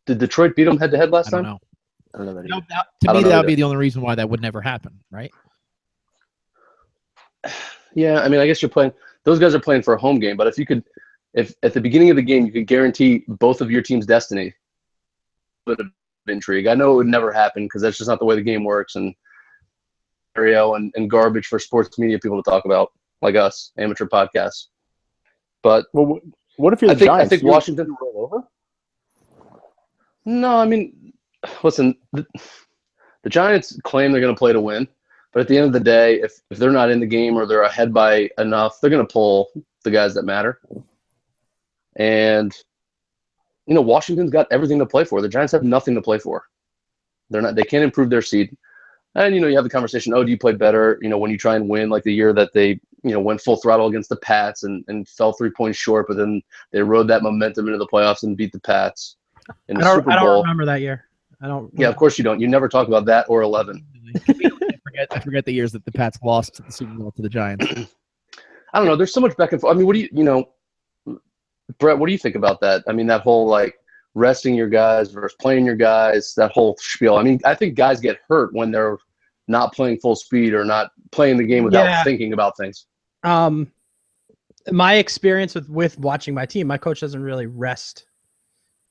Did Detroit beat them head-to-head last I don't time? know. I don't know that You know, either. to I me, don't know that would either. be the only reason why that would never happen, right? Yeah, I mean, I guess you're playing. Those guys are playing for a home game, but if at the beginning of the game you could guarantee both of your team's destiny, bit of intrigue. I know it would never happen because that's just not the way the game works, and and garbage for sports media people to talk about, like us, amateur podcasts. But Well, what if you're I the think Giants? You Washington. roll over. No, I mean, listen, the Giants claim they're going to play to win, but at the end of the day, if they're not in the game or they're ahead by enough, they're going to pull the guys that matter. And Washington's got everything to play for. The Giants have nothing to play for. They can't improve their seed. And you have the conversation, do you play better, when you try and win, like the year that they, went full throttle against the Pats and fell 3 points short, but then they rode that momentum into the playoffs and beat the Pats in the Super Bowl. I don't remember that year. I don't. Yeah, of course you don't. You never talk about that or 11. I forget the years that the Pats lost to the Super Bowl to the Giants. I don't know. There's so much back and forth. I mean, what do Brett, what do you think about that? I mean, that whole resting your guys versus playing your guys, that whole spiel. I mean, I think guys get hurt when they're not playing full speed or not playing the game without thinking about things. My experience with watching my team, my coach doesn't really rest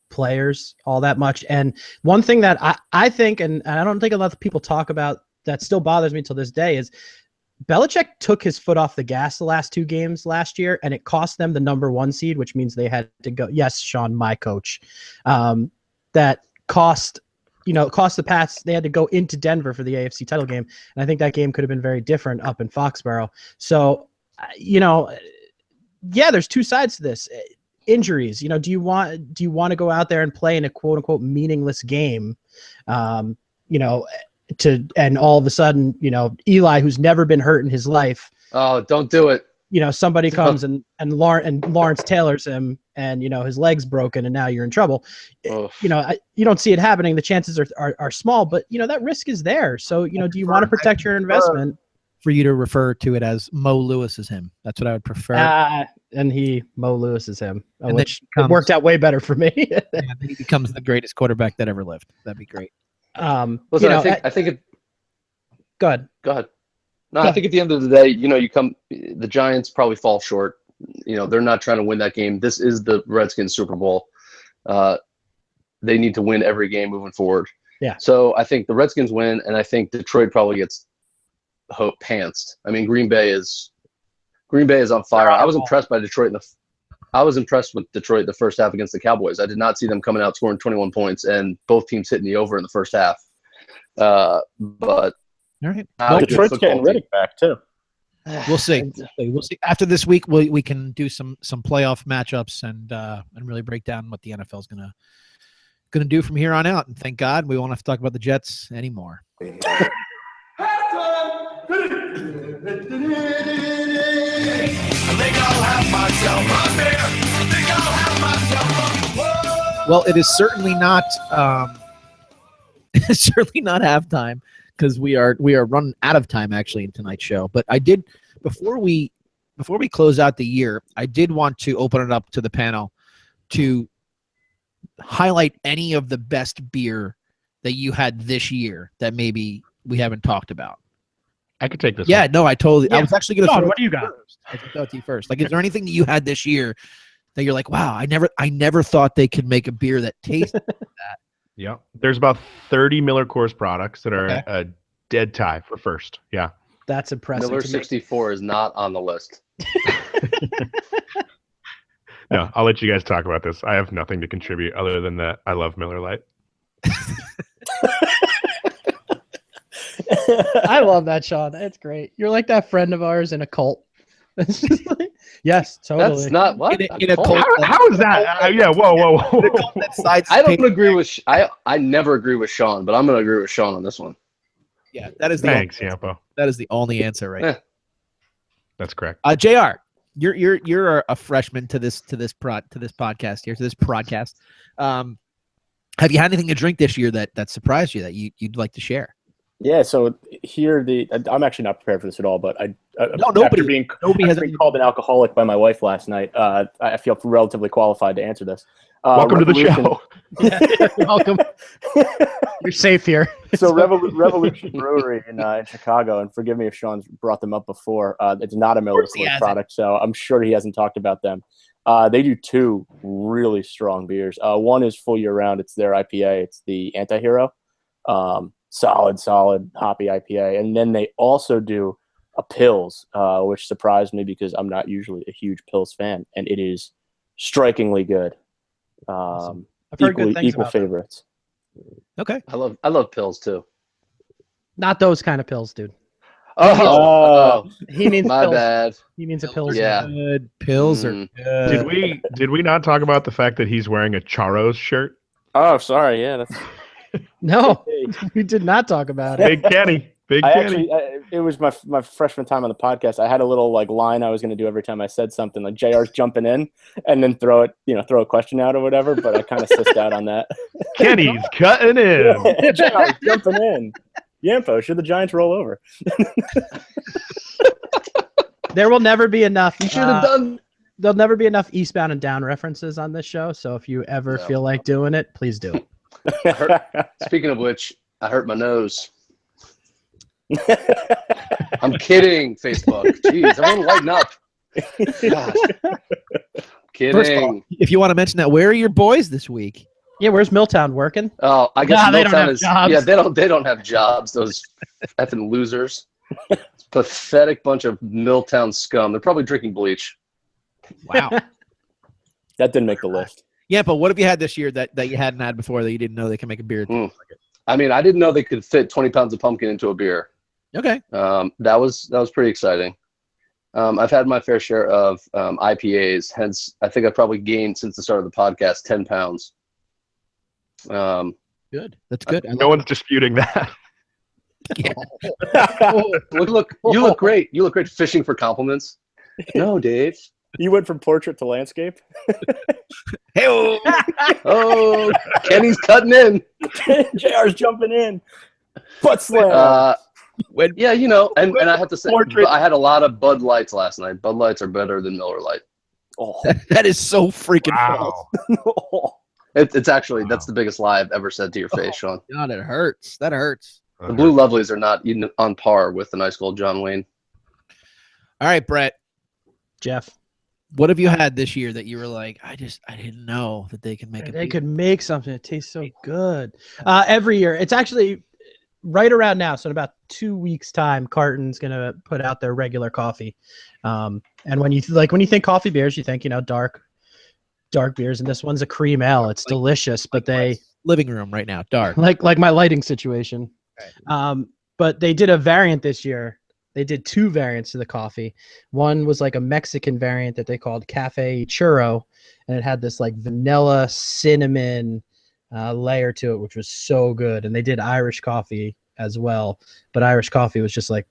players all that much. And one thing that I think, and I don't think a lot of people talk about that still bothers me till this day, is Belichick took his foot off the gas the last 2 games last year, and it cost them the number 1 seed, which means they had to go. Yes, Sean, my coach, that cost the Pats. They had to go into Denver for the AFC title game, and I think that game could have been very different up in Foxborough. So, there's 2 sides to this. Injuries. Do you want to go out there and play in a quote unquote meaningless game? And all of a sudden, Eli, who's never been hurt in his life. Oh, don't do it. Somebody comes and Lawrence Taylor's him, and his leg's broken, and now you're in trouble. Oof. You don't see it happening. The chances are small, but that risk is there. So do you want to protect your investment? For you to refer to it as Mo Lewis is him. That's what I would prefer. And Mo Lewis is him, And which then worked out way better for me. and then he becomes the greatest quarterback that ever lived. That'd be great. Listen, I think it. Go ahead. Go ahead. No, I think at the end of the day, the Giants probably fall short. They're not trying to win that game. This is the Redskins Super Bowl. They need to win every game moving forward. Yeah. So I think the Redskins win, and I think Detroit probably gets pantsed. I mean, Green Bay is on fire. I was impressed by Detroit I was impressed with Detroit the first half against the Cowboys. I did not see them coming out scoring 21 points and both teams hitting the over in the first half. But All right. Detroit's getting Riddick back too. We'll see. We'll see. After this week, we can do some playoff matchups and really break down what the NFL is gonna do from here on out. And thank God we won't have to talk about the Jets anymore. Well, it is certainly not it's certainly not halftime because we are running out of time actually in tonight's show. But I did before we close out the year, I did want to open it up to the panel to highlight any of the best beer that you had this year that maybe we haven't talked about. I could take this. Yeah, one. no, I totally. Yeah. I was actually going to. What do you got? I can throw it to you first. Like, is there anything that you had this year that you're like, wow, I never thought they could make a beer that tastes like that? Yeah. There's about 30 Miller Coors products that are Okay. a dead tie for first. Yeah. That's impressive. Miller to me. 64 is not on the list. No, I'll let you guys talk about this. I have nothing to contribute other than that I love Miller Lite. I love that, Sean. It's great. You're like that friend of ours in a cult. It's just like, yes, totally. That's not what. In a cult. How is that? Yeah, whoa. I don't agree with. I never agree with Sean, but I'm going to agree with Sean on this one. Yeah, that is the Thanks, only, Yampo. that is the only answer right. That's correct. JR, you're a freshman to this podcast here, to this broadcast. Have you had anything to drink this year that surprised you that you'd like to share? Yeah, so here I'm actually not prepared for this at all, but nobody after being called an alcoholic by my wife last night, I feel relatively qualified to answer this. Welcome to the show. Yeah, you're welcome. You're safe here. So Revolution Brewery in Chicago, and forgive me if Sean's brought them up before. It's not a Miller Lite product, so I'm sure he hasn't talked about them. They do two really strong beers. One is full year round. It's their IPA. It's the Antihero. Solid hoppy IPA. And then they also do a Pils, which surprised me because I'm not usually a huge Pils fan, and it is strikingly good. I've heard good things equal about favorites. Okay. I love pills too. Not those kind of pills, dude. Oh, He means my pills. bad. He means a pills. Yeah. Good. Pills are good. Did we not talk about the fact that he's wearing a Charos shirt? Oh, sorry. Yeah, that's No, we did not talk about it. Big Kenny. It was my freshman time on the podcast. I had a little line I was going to do every time I said something, like JR's jumping in and then throw a question out or whatever. But I kind of sussed out on that. Kenny's cutting in. JR's jumping in. Yampo, should the Giants roll over? There will never be enough. You should have done. There'll never be enough Eastbound and Down references on this show. So if you ever feel like doing it, please do. Speaking of which, I hurt my nose. I'm kidding, Facebook. Jeez, I want to lighten up. Gosh. Kidding. First of all, if you want to mention that, where are your boys this week? Yeah, where's Milltown working? Oh, I guess they don't Milltown have is. jobs. Yeah, they don't have jobs. Those effing losers. Pathetic bunch of Milltown scum. They're probably drinking bleach. Wow. That didn't make the list. Yeah, but what have you had this year that you hadn't had before that you didn't know they can make a beer? I mean, I didn't know they could fit 20 pounds of pumpkin into a beer. Okay. That was pretty exciting. I've had my fair share of IPAs. Hence, I think I've probably gained since the start of the podcast 10 pounds. Good. That's good. No one's disputing that. Look, you look great. You look great fishing for compliments. No, Dave. You went from portrait to landscape. Hey, oh, Kenny's cutting in. JR's jumping in. Butt slam. Yeah, and I have to say, I had a lot of Bud Lights last night. Bud Lights are better than Miller Lite. Oh, that is so freaking false. It's actually that's the biggest lie I've ever said to your face, Sean. God, it hurts. That hurts. The Blue Lovelies are not even on par with the nice old John Wayne. All right, Brett. Jeff. What have you had this year that you were like, I didn't know that they could make it. They could make something that tastes so good. Every year. It's actually right around now. So in about 2 weeks' time, Carton's gonna put out their regular coffee. And when you think coffee beers, you think, dark beers, and this one's a cream ale. It's delicious, but living room right now, dark. Like my lighting situation. Right. But they did a variant this year. They did 2 variants to the coffee. One was like a Mexican variant that they called Cafe Churro, and it had this like vanilla cinnamon layer to it, which was so good. And they did Irish coffee as well, but Irish coffee was just like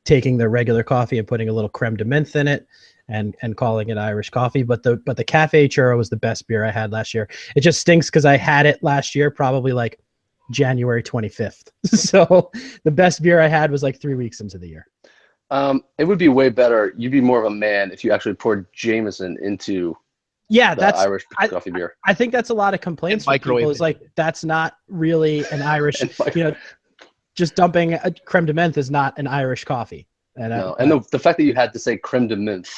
taking their regular coffee and putting a little creme de menthe in it and calling it Irish coffee. But the Cafe Churro was the best beer I had last year. It just stinks because I had it last year, probably like January 25th. So the best beer I had was like 3 weeks into the year. It would be way better. You'd be more of a man if you actually poured Jameson into that's Irish coffee beer. I think that's a lot of complaints from people. Is like that's not really an Irish. Just dumping a creme de menthe is not an Irish coffee. And the fact that you had to say creme de menthe,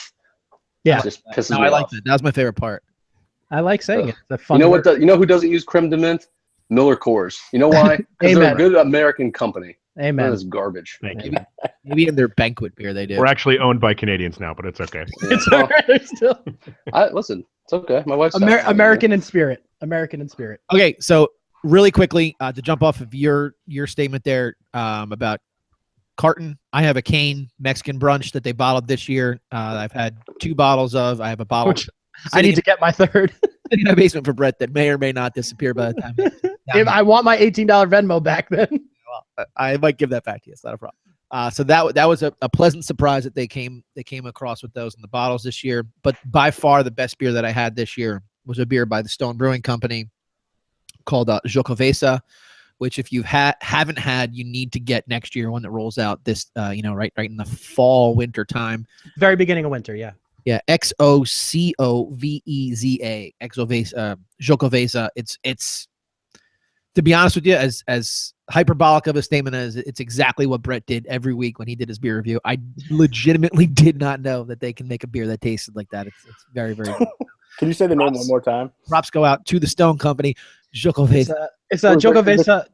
just pisses me I off. like that. That was my favorite part. I like saying it. It's a fun. You know who doesn't use creme de menthe? Miller Coors. You know why? Because they're a good American company. Amen. That is garbage. Thank you. Amen. Maybe in their banquet beer they do. We're actually owned by Canadians now, but it's okay. It's Well, all right, still. listen, it's okay. My wife's American in spirit. American in spirit. Okay, so really quickly to jump off of your statement there about Carton, I have a Cane Mexican brunch that they bottled this year. I've had 2 bottles of. I have a bottle. Which I need to get my third. in my basement for Brett that may or may not disappear by the time. If I want my $18 Venmo back, then I might give that back to you. It's not a problem. So that was a pleasant surprise that they came across with those in the bottles this year. But by far the best beer that I had this year was a beer by the Stone Brewing Company called Jocovesa, which if you haven't had, you need to get next year when it rolls out. This right in the fall winter time. very beginning of winter. Yeah. Yeah, Xocoveza, Jocovesa. It's to be honest with you, as hyperbolic of a statement as it's exactly what Brett did every week when he did his beer review. I legitimately did not know that they can make a beer that tasted like that. It's very, very good. Can you say the name one more time? Props go out to the Stone Company, Jocovesa. It's a Jocovesa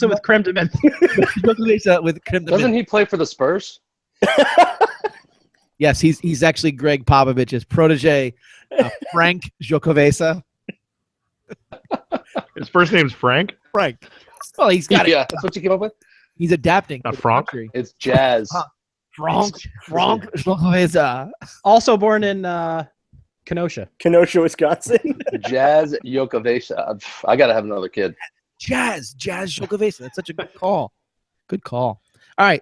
with creme de menthe. Jocovesa with creme de menthe. Doesn't he play for the Spurs? Yes, he's actually Greg Popovich's protege, Frank Jocovesa. His first name's Frank. Frank. Well, he's got Yeah, it. that's what you came up with. He's adapting. Not to the Frank? country. It's Jazz. Frank Jocovesa. Also born in Kenosha. Kenosha, Wisconsin. Jazz Jocovesa. I gotta have another kid. Jazz Jocovesa. That's such a good call. Good call. All right.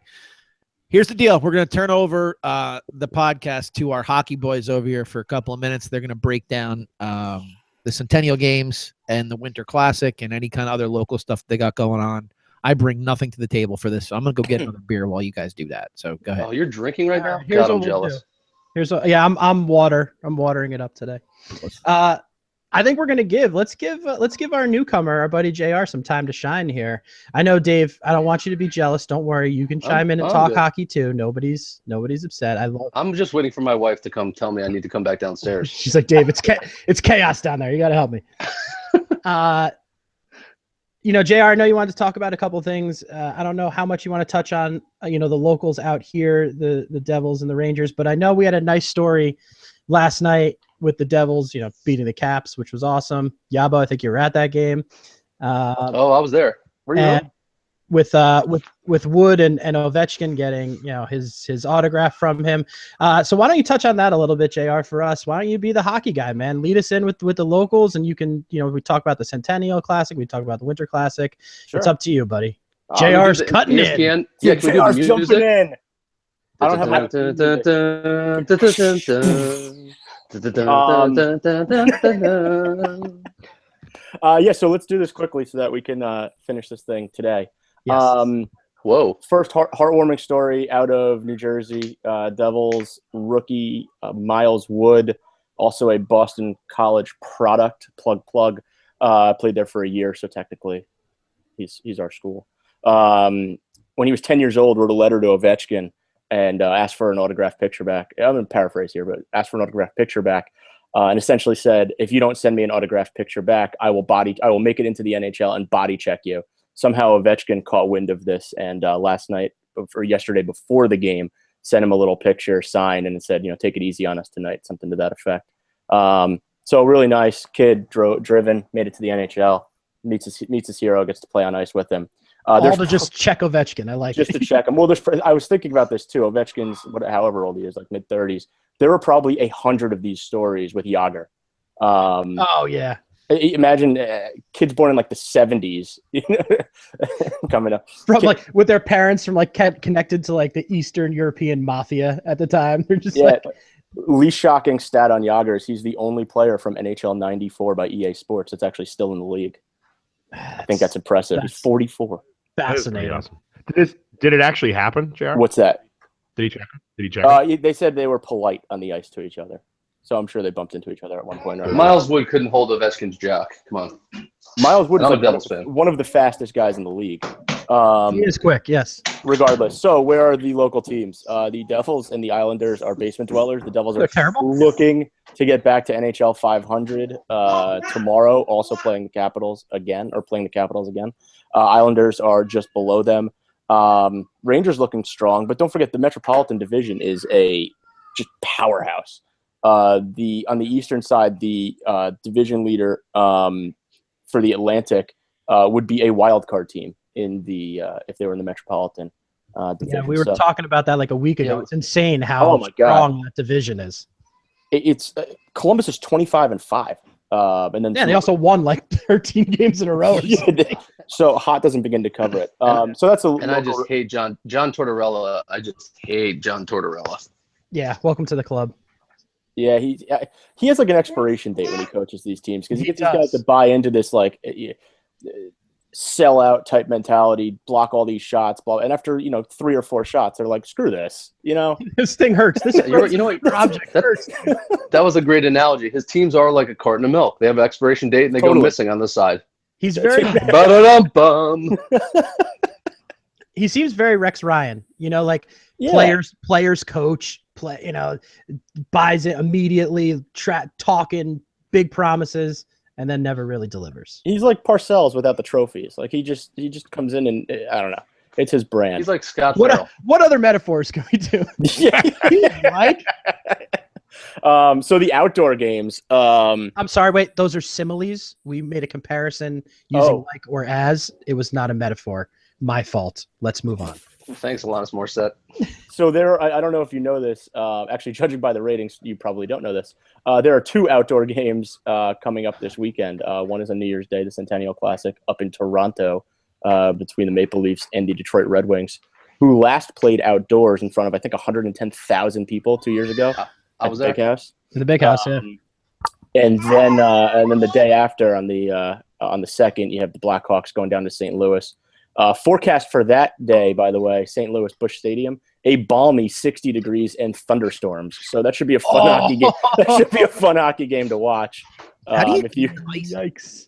Here's the deal. We're going to turn over the podcast to our hockey boys over here for a couple of minutes. They're going to break down the Centennial Games and the Winter Classic and any kind of other local stuff they got going on. I bring nothing to the table for this, so I'm going to go get another beer while you guys do that. So go ahead. Oh, you're drinking right now? Here's God, I'm what we'll jealous. do. I'm watering it up today. I think we're gonna let's give our newcomer, our buddy JR, some time to shine here. I know, Dave, I don't want you to be jealous. Don't worry, you can chime in and I'm talk good. hockey too. Nobody's upset. I'm just waiting for my wife to come tell me I need to come back downstairs. She's like, Dave, it's chaos down there. You gotta help me. JR, I know you wanted to talk about a couple of things. I don't know how much you want to touch on, the locals out here, the Devils and the Rangers, but I know we had a nice story last night with the Devils, beating the Caps, which was awesome. Yabo, I think you were at that game. I was there. Where you going? With Wood and Ovechkin getting, his autograph from him. So why don't you touch on that a little bit, JR, for us? Why don't you be the hockey guy, man? Lead us in with the locals, and you can, we talk about the Centennial Classic, we talk about the Winter Classic. Sure. It's up to you, buddy. JR's cutting in. ESPN. Yeah, Can we do the JR's jumping music? in. I don't have my so let's do this quickly so that we can finish this thing today. Yes. Whoa. First heartwarming story out of New Jersey. Devils rookie Miles Wood, also a Boston College product, plug. Played there for a year, so technically he's our school. When he was 10 years old, wrote a letter to Ovechkin and asked for an autographed picture back. I'm going to paraphrase here, but asked for an autographed picture back. And essentially said, if you don't send me an autographed picture back, I will make it into the NHL and body check you. Somehow Ovechkin caught wind of this, and last night or yesterday before the game, sent him a little picture signed and it said, take it easy on us tonight, something to that effect. So really nice kid, driven, made it to the NHL, meets his hero, gets to play on ice with him. All to just check Ovechkin. I like just it. to check him. Well, I was thinking about this too. Ovechkin's however old he is, like mid-30s. There were probably 100 of these stories with Jágr. Oh yeah. Imagine kids born in like the 70s coming up. From like with their parents from like connected to like the Eastern European mafia at the time. They're just least shocking stat on Jágr is he's the only player from NHL 94 by EA Sports that's actually still in the league. I think that's impressive. He's 44. Fascinating. Awesome. Did it actually happen, JR? What's that? Did he check? They said they were polite on the ice to each other. So I'm sure they bumped into each other at one point or another. Miles Wood couldn't hold Ovechkin's jock. Come on. Miles Wood is I'm a Devils fan. one of the fastest guys in the league. He is quick, yes. Regardless. So where are the local teams? The Devils and the Islanders are basement dwellers. The Devils are terrible. looking to get back to NHL 500 tomorrow, also playing the Capitals again. Islanders are just below them. Rangers looking strong, but don't forget the Metropolitan Division is a just powerhouse. On the eastern side, the division leader for the Atlantic would be a wild card team in the if they were in the Metropolitan division. Yeah, we were talking about that like a week ago. Yeah. It's insane how Oh my God. strong that division is. It's Columbus is 25-5, and then Yeah, they also won like 13 games in a row. so Hot doesn't begin to cover it. So that's a And I just hate John Tortorella. I just hate John Tortorella. Yeah, welcome to the club. Yeah, he has like an expiration date when he coaches these teams because he He gets these guys does. to buy into this like sellout type mentality, block all these shots, blah. And after 3 or 4 shots, they're like, screw this, This thing hurts. This You know what? object hurts. That was a great analogy. His teams are like a carton of milk. They have an expiration date and they Totally. go missing on the side. He's very. Ba-da-dum-bum. He seems very Rex Ryan. Like Yeah. players coach, buys it immediately, talking big promises, and then never really delivers. He's like Parcells without the trophies. Like he just comes in and I don't know. It's his brand. He's like Scott Farrell. What other metaphors can we do? yeah. Mike? So the outdoor games. I'm sorry, wait, those are similes. We made a comparison using like or as. It was not a metaphor. My fault. Let's move on. Thanks, Alanis Morissette. So I don't know if you know this. Actually, judging by the ratings, you probably don't know this. There are 2 outdoor games coming up this weekend. One is on New Year's Day, the Centennial Classic up in Toronto between the Maple Leafs and the Detroit Red Wings, who last played outdoors in front of, I think, 110,000 people 2 years ago. I was there. Big House. In the big house, yeah. And then the day after, on the 2nd, you have the Blackhawks going down to St. Louis. Forecast for that day, by the way, St. Louis Busch Stadium, a balmy 60 degrees and thunderstorms. So that should be a fun hockey game. That should be a fun hockey game to watch. How do you if you Yikes.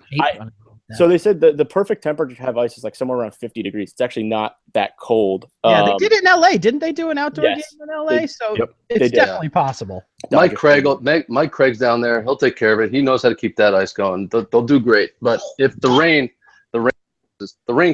So they said the perfect temperature to have ice is like somewhere around 50 degrees. It's actually not that cold. Yeah, they did it in LA. Didn't they do an outdoor Yes. game in LA? So Yep, they it's did. definitely possible. Mike Craig's down there. He'll take care of it. He knows how to keep that ice going. They'll do great. But if the rain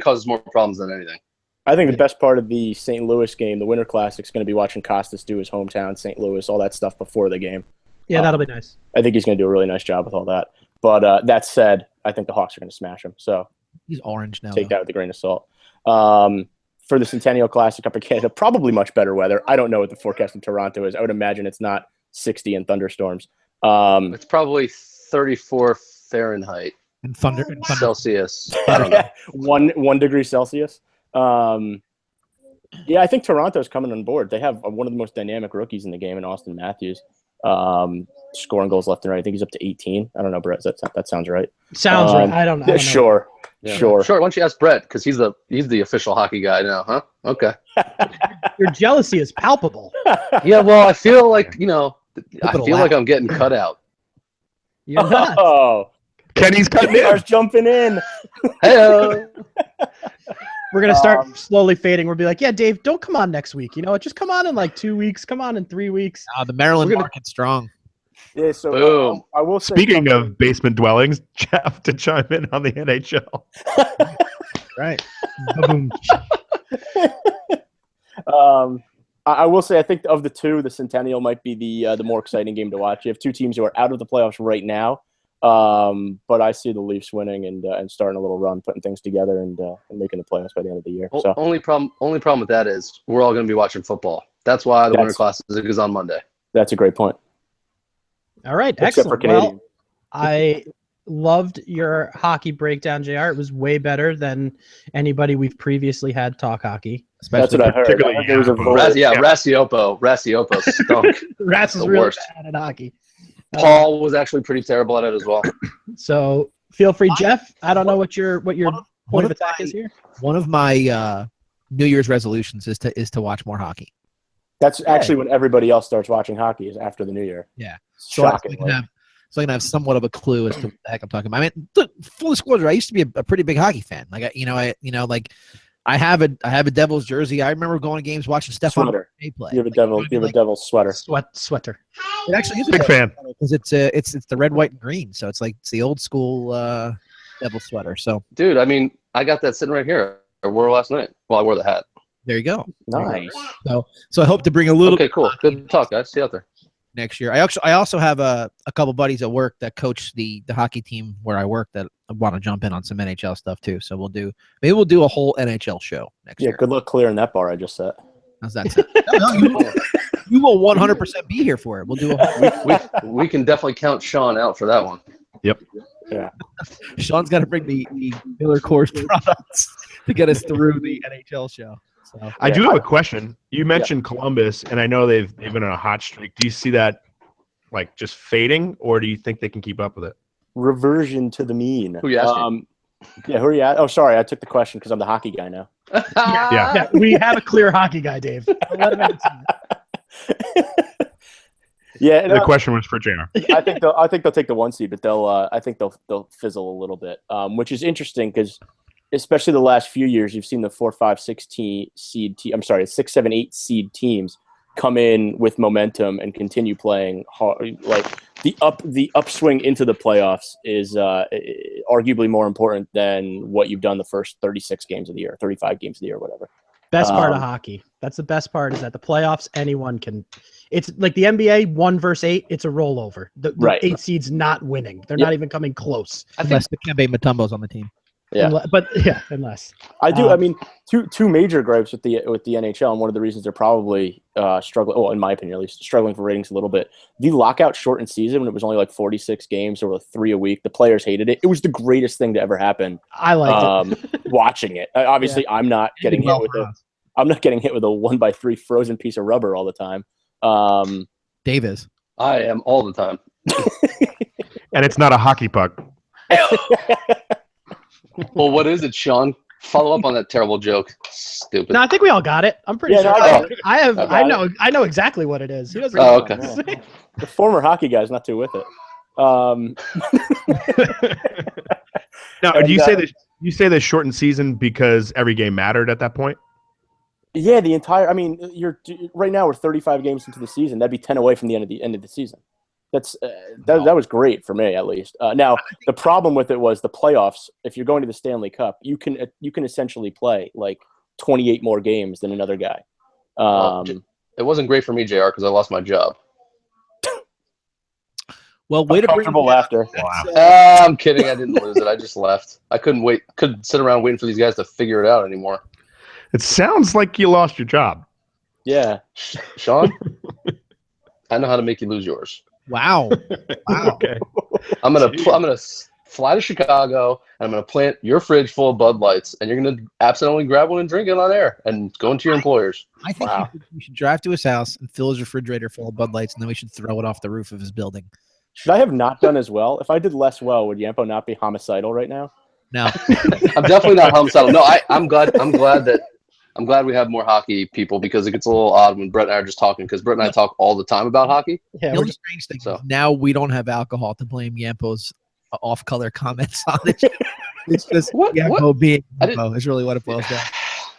causes more problems than anything. I think the best part of the St. Louis game, the Winter Classic, is going to be watching Costas do his hometown, St. Louis, all that stuff before the game. Yeah, that'll be nice. I think he's going to do a really nice job with all that. But that said, I think the Hawks are going to smash him. So He's orange now. take that with a grain of salt. For the Centennial Classic up in Canada, probably much better weather. I don't know what the forecast in Toronto is. I would imagine it's not 60 and thunderstorms. It's probably 34 Fahrenheit, And thunder. Celsius. I don't know. 1 degree Celsius. Yeah, I think Toronto's coming on board. They have one of the most dynamic rookies in the game in Austin Matthews, scoring goals left and right. I think he's up to 18. I don't know, Brett. That sounds right. Sounds right. I don't know. Sure. Yeah. Sure. Why don't you ask Brett? Because he's the official hockey guy now, huh? Okay. Your jealousy is palpable. Yeah, well, I feel like, I it'll feel like laugh. I'm getting cut out. You're not. Oh, Kenny's cutting in. Jr's jumping in. Hey, We're going to start slowly fading. We'll be like, yeah, Dave, don't come on next week. Just come on in like 2 weeks. Come on in 3 weeks. The Maryland We're gonna- market's strong. Yeah, so Boom. I will say. Speaking of basement dwellings, Jeff to chime in on the NHL. Right. Boom. I will say I think of the 2, the Centennial might be the more exciting game to watch. You have 2 teams who are out of the playoffs right now, but I see the Leafs winning and starting a little run, putting things together and making the playoffs by the end of the year. So only problem with that is we're all going to be watching football. That's why the Winter Classic is on Monday. that's a great point. All right. Except for Excellent. Canadian. Well, I loved your hockey breakdown, JR. It was way better than anybody we've previously had talk hockey. That's what I heard. particularly I heard there was a Yamamoto. vote. Rasiopo stunk. Rats is The really worst. bad at hockey. Paul was actually pretty terrible at it as well. So feel free, Jeff. I don't know what your point of of attack my- is here. One of my New Year's resolutions is to watch more hockey. That's actually when everybody else starts watching hockey is after the new year. Yeah. So I can have somewhat of a clue as to what the heck I'm talking about. I mean, look, full disclosure, I used to be a pretty big hockey fan. Like I have a Devils jersey. I remember going to games watching Stefan Sweater. Boucher play. You have a Devil's sweater. Sweater. It actually is a Big fan. because it's the red, white, and green. So it's the old school Devil sweater. So Dude, I mean, I got that sitting right here. I wore it last night. Well, I wore the hat. There you go. Nice. So I hope to bring a little. Okay, cool. Good talk, guys. See you out there. Next year. I also have a couple buddies at work that coach the hockey team where I work that want to jump in on some NHL stuff too. So maybe we'll do a whole NHL show next year. Yeah, good luck clearing that bar I just set. How's that sound? You will 100% be here for it. We'll do We can definitely count Sean out for that one. Yep. Yeah. Sean's got to bring the Miller Coors products to get us through the NHL show. So I do have a question. You mentioned Columbus, and I know they've been on a hot streak. Do you see that like just fading, or do you think they can keep up with it? Reversion to the mean. Who you asking? Yeah, who are you at? Oh, sorry, I took the question because I'm the hockey guy now. Yeah. We have a clear hockey guy, Dave. Let him answer. Yeah, The question was for JR. I think they'll take the 1 seed, but I think they'll fizzle a little bit, which is interesting because especially the last few years, you've seen the 4, 5, 6 seed. I'm sorry, 6, 7, 8 seed teams come in with momentum and continue playing hard. Like the upswing into the playoffs is arguably more important than what you've done the first 36 games of the year, 35 games of the year, whatever. Best part of hockey. That's the best part is that the playoffs, anyone can. It's like the NBA 1 versus 8. It's a rollover. The Right. 8 seed's not winning. They're not even coming close. unless the Kembe Mutombo's on the team. Yeah. Unless. I do. I mean, two major gripes with the NHL, and one of the reasons they're probably struggling. Well, in my opinion, at least struggling for ratings a little bit. The lockout shortened season when it was only like 46 games or 3 a week. The players hated it. It was the greatest thing to ever happen. I liked it. Watching it. Obviously, I'm not getting hit with I'm not getting hit with a 1x3 frozen piece of rubber all the time. Dave is. I am all the time. And it's not a hockey puck. Well, what is it, Sean? Follow up on that terrible joke. Stupid. No, I think we all got it. I'm pretty Yeah, sure. no, I know exactly what it is. He doesn't Oh, know. okay. The former hockey guy's not too with it. Now, And, do you say the shortened season because every game mattered at that point? Yeah, the entire. I mean, right now we're 35 games into the season. That'd be 10 away from the end of the season. That's that was great for me at least. Now the problem with it was the playoffs. If you're going to the Stanley Cup, you can essentially play like 28 more games than another guy. It wasn't great for me, JR, because I lost my job. Well, way to bring Comfortable laughter. I'm kidding. I didn't lose it. I just left. I couldn't wait. Couldn't sit around waiting for these guys to figure it out anymore. It sounds like you lost your job. Yeah, Sean, I know how to make you lose yours. Wow. Okay. I'm gonna fly to Chicago and I'm gonna plant your fridge full of Bud Lights, and you're gonna accidentally grab one and drink it on air and go into your employers. I think you should drive to his house and fill his refrigerator full of Bud Lights, and then we should throw it off the roof of his building. should I have not done as well? If I did less well, would Yampo not be homicidal right now? No. I'm definitely not homicidal. No, I'm glad we have more hockey people, because it gets a little odd when Brett and I are just talking, because Brett and I talk all the time about hockey. Yeah, The only strange thing is now we don't have alcohol to blame Yampo's off-color comments on it. It's just Yampo being Yampo is really what it boils down.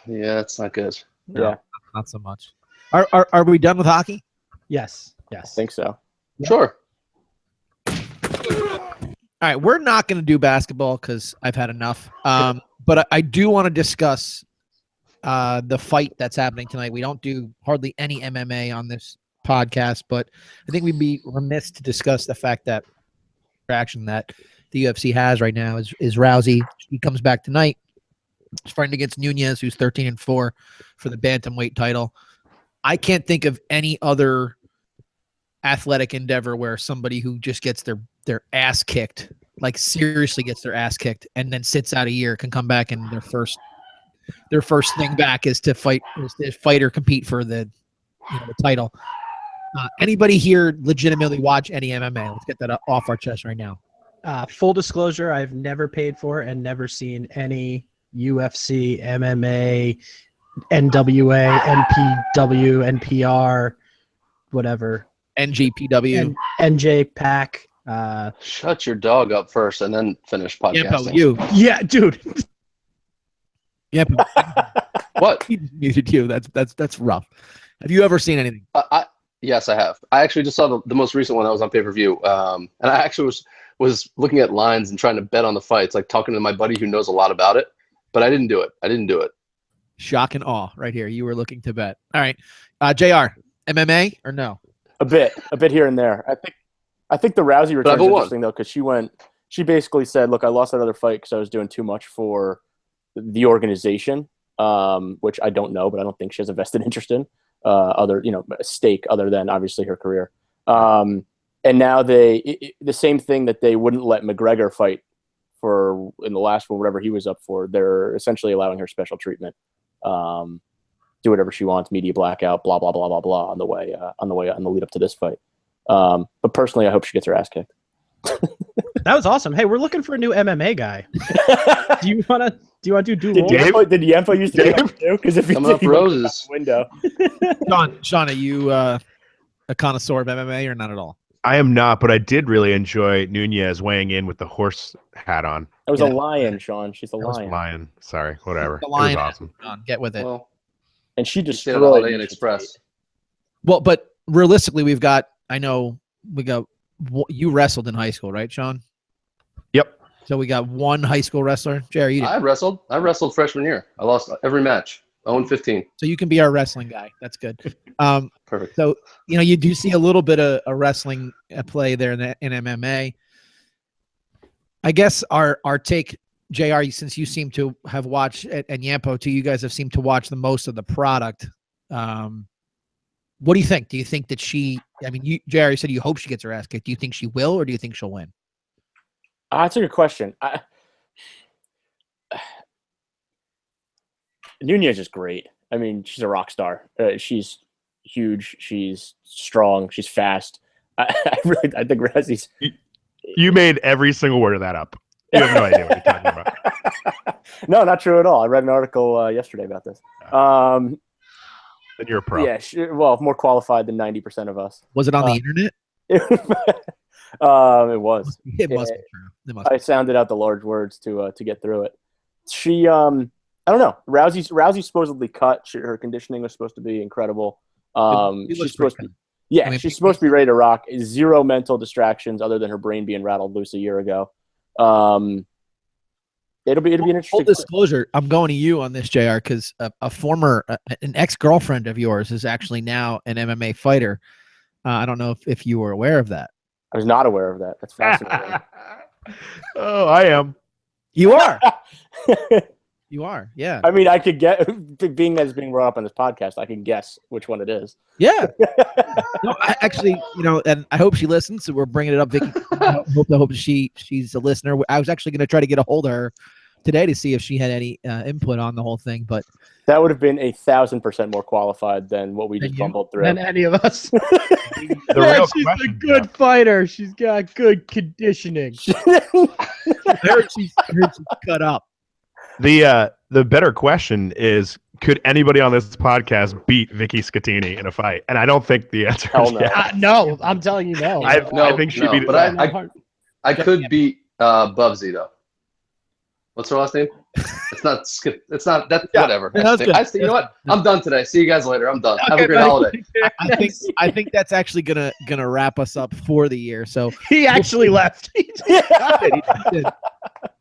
Yeah, it's not good. No, Yeah, not so much. Are we done with hockey? Yes. I think so. Sure. All right, we're not going to do basketball because I've had enough. But I do want to discuss the fight that's happening tonight. We don't do hardly any MMA on this podcast, but I think we'd be remiss to discuss the fact that traction that the UFC has right now is Rousey. He comes back tonight. He's fighting against Nunez, who's 13-4 for the bantamweight title. I can't think of any other athletic endeavor where somebody who just gets their ass kicked, like seriously gets their ass kicked, and then sits out a year, can come back and their first thing back is to fight or compete for the title. Anybody here legitimately watch any MMA? Let's get that off our chest right now. Full disclosure, I've never paid for and never seen any UFC, MMA, NWA, NPW, NPR, whatever. NGPW. NJ Pack. Shut your dog up first and then finish podcasting. You. Yeah, dude. Yeah. What? He just muted you. That's rough. Have you ever seen anything? Yes, I have. I actually just saw the most recent one that was on pay-per-view. And I actually was looking at lines and trying to bet on the fights, like talking to my buddy who knows a lot about it. But I didn't do it. Shock and awe right here. You were looking to bet. All right. JR, MMA or no? A bit here and there. I think the Rousey return is interesting though, because she basically said, "Look, I lost that other fight because I was doing too much for the organization," which I don't know, but I don't think she has a vested interest in a stake other than obviously her career. And now the same thing that they wouldn't let McGregor fight for in the last one, whatever he was up for. They're essentially allowing her special treatment. Do whatever she wants, media blackout, blah blah blah blah blah on the lead up to this fight. But personally, I hope she gets her ass kicked. That was awesome. Hey, we're looking for a new MMA guy. Do you want to do Did Yempo use the name too? Because if he Coming up roses window. Sean, are you a connoisseur of MMA or not at all? I am not, but I did really enjoy Nunez weighing in with the horse hat on. It was a lion, Sean. She's a lion. Lion. Sorry, whatever. The lion. It was awesome. Sean, get with it. Well, and she stayed destroyed at Holiday Inn Express. Well, but realistically, we got you wrestled in high school, right, Sean? Yep. So we got one high school wrestler. Jerry, you did. I wrestled freshman year. I lost every match. 0-15. So you can be our wrestling guy. That's good. Perfect. So, you do see a little bit of a wrestling play there in MMA. I guess our take, JR, since you seem to have watched, and Yampo too, you guys have seemed to watch the most of the product. What do you think? Do you think that JR said you hope she gets her ass kicked. Do you think she will, or do you think she'll win? That's a good question. Nunez is great. I mean, she's a rock star. She's huge. She's strong. She's fast. I think Razzie's. You made every single word of that up. You have no idea what you're talking about. No, not true at all. I read an article yesterday about this. Then you're a pro. Yeah, more qualified than 90% of us. Was it on the internet? It was. It must be true. I sounded out the large words to get through it. She, I don't know. Rousey supposedly cut. Her conditioning was supposed to be incredible. She's supposed to. Yeah, she's supposed to be ready to rock. Zero mental distractions other than her brain being rattled loose a year ago. It'll be an interesting. Full disclosure, I'm going to you on this, JR, because an ex-girlfriend of yours is actually now an MMA fighter. I don't know if you were aware of that. I was not aware of that. That's fascinating. Oh, I am. You are. You are. Yeah. I mean, I could get being brought up on this podcast. I can guess which one it is. Yeah. No, and I hope she listens. So we're bringing it up, Vicky. I hope she's a listener. I was actually going to try to get a hold of her today to see if she had any input on the whole thing, but that would have been 1,000% more qualified than what we just bumbled through. Than any of us. The Yeah, real she's a question, good fighter. She's got good conditioning. I heard she's cut up. The better question is, could anybody on this podcast beat Vicky Scatini in a fight? And I don't think the answer is yes. No, I'm telling you no. I think she'd beat but I could beat Bubsy though. What's her last name? It's not Skip. It's not that. Yeah, whatever. Yeah, you know what? I'm done today. See you guys later. I'm done. Have a great holiday. I think that's actually gonna wrap us up for the year. So he actually left. He did.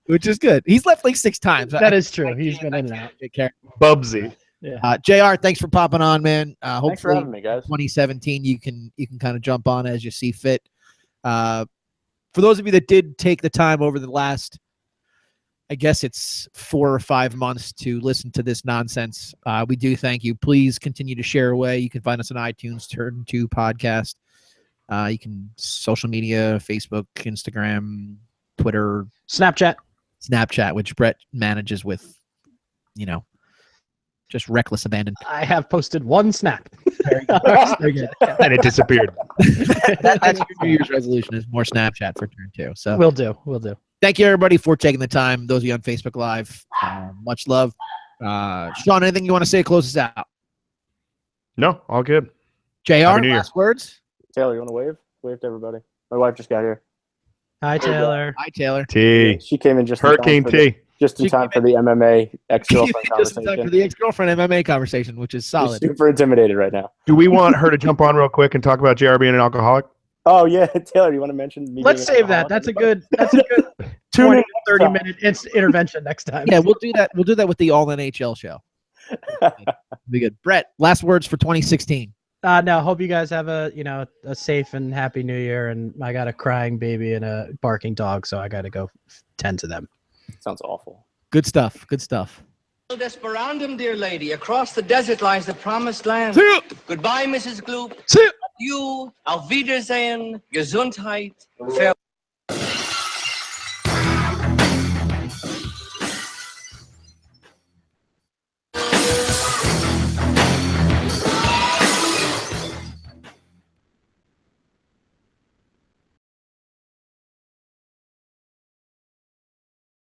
Which is good. He's left like 6 times. That is true. He's been in and out. Bubsy. Yeah. JR, thanks for popping on, man. Thanks Hopefully for having me, guys. 2017, you can kind of jump on as you see fit. For those of you that did take the time over the last, I guess it's 4 or 5 months to listen to this nonsense, we do thank you. Please continue to share away. You can find us on iTunes, Turn 2 Podcast. You can social media, Facebook, Instagram, Twitter, Snapchat, which Brett manages with, just reckless abandon. I have posted one snap. Very good. And it disappeared. That's your New Year's resolution is more Snapchat for Turn 2. So We'll do. Thank you, everybody, for taking the time. Those of you on Facebook Live, much love. Sean, anything you want to say to close us out? No, all good. JR, Happy New Year. last words? Taylor, you want to wave? Wave to everybody. My wife just got here. Hi, Taylor. Hi, Taylor. T. She came in just Hurricane T. Just in time for the MMA ex-girlfriend Just in time conversation. for the ex-girlfriend MMA conversation, which is She's solid. super intimidated right now. Do we want her to jump on real quick and talk about JR being an alcoholic? Oh yeah, Taylor, you want to mention me? Let's save that. That's a good 20, 30 minute intervention next time. Yeah, we'll do that. We'll do that with the All NHL show. Be good. Brett, last words for 2016. No, hope you guys have a safe and happy new year. And I got a crying baby and a barking dog, so I got to go tend to them. Sounds awful. Good stuff. Good stuff. Desperandum, dear lady. Across the desert lies the promised land. Goodbye, Mrs. Gloop. See ya. You, auf Wiedersehen, Gesundheit, farewell.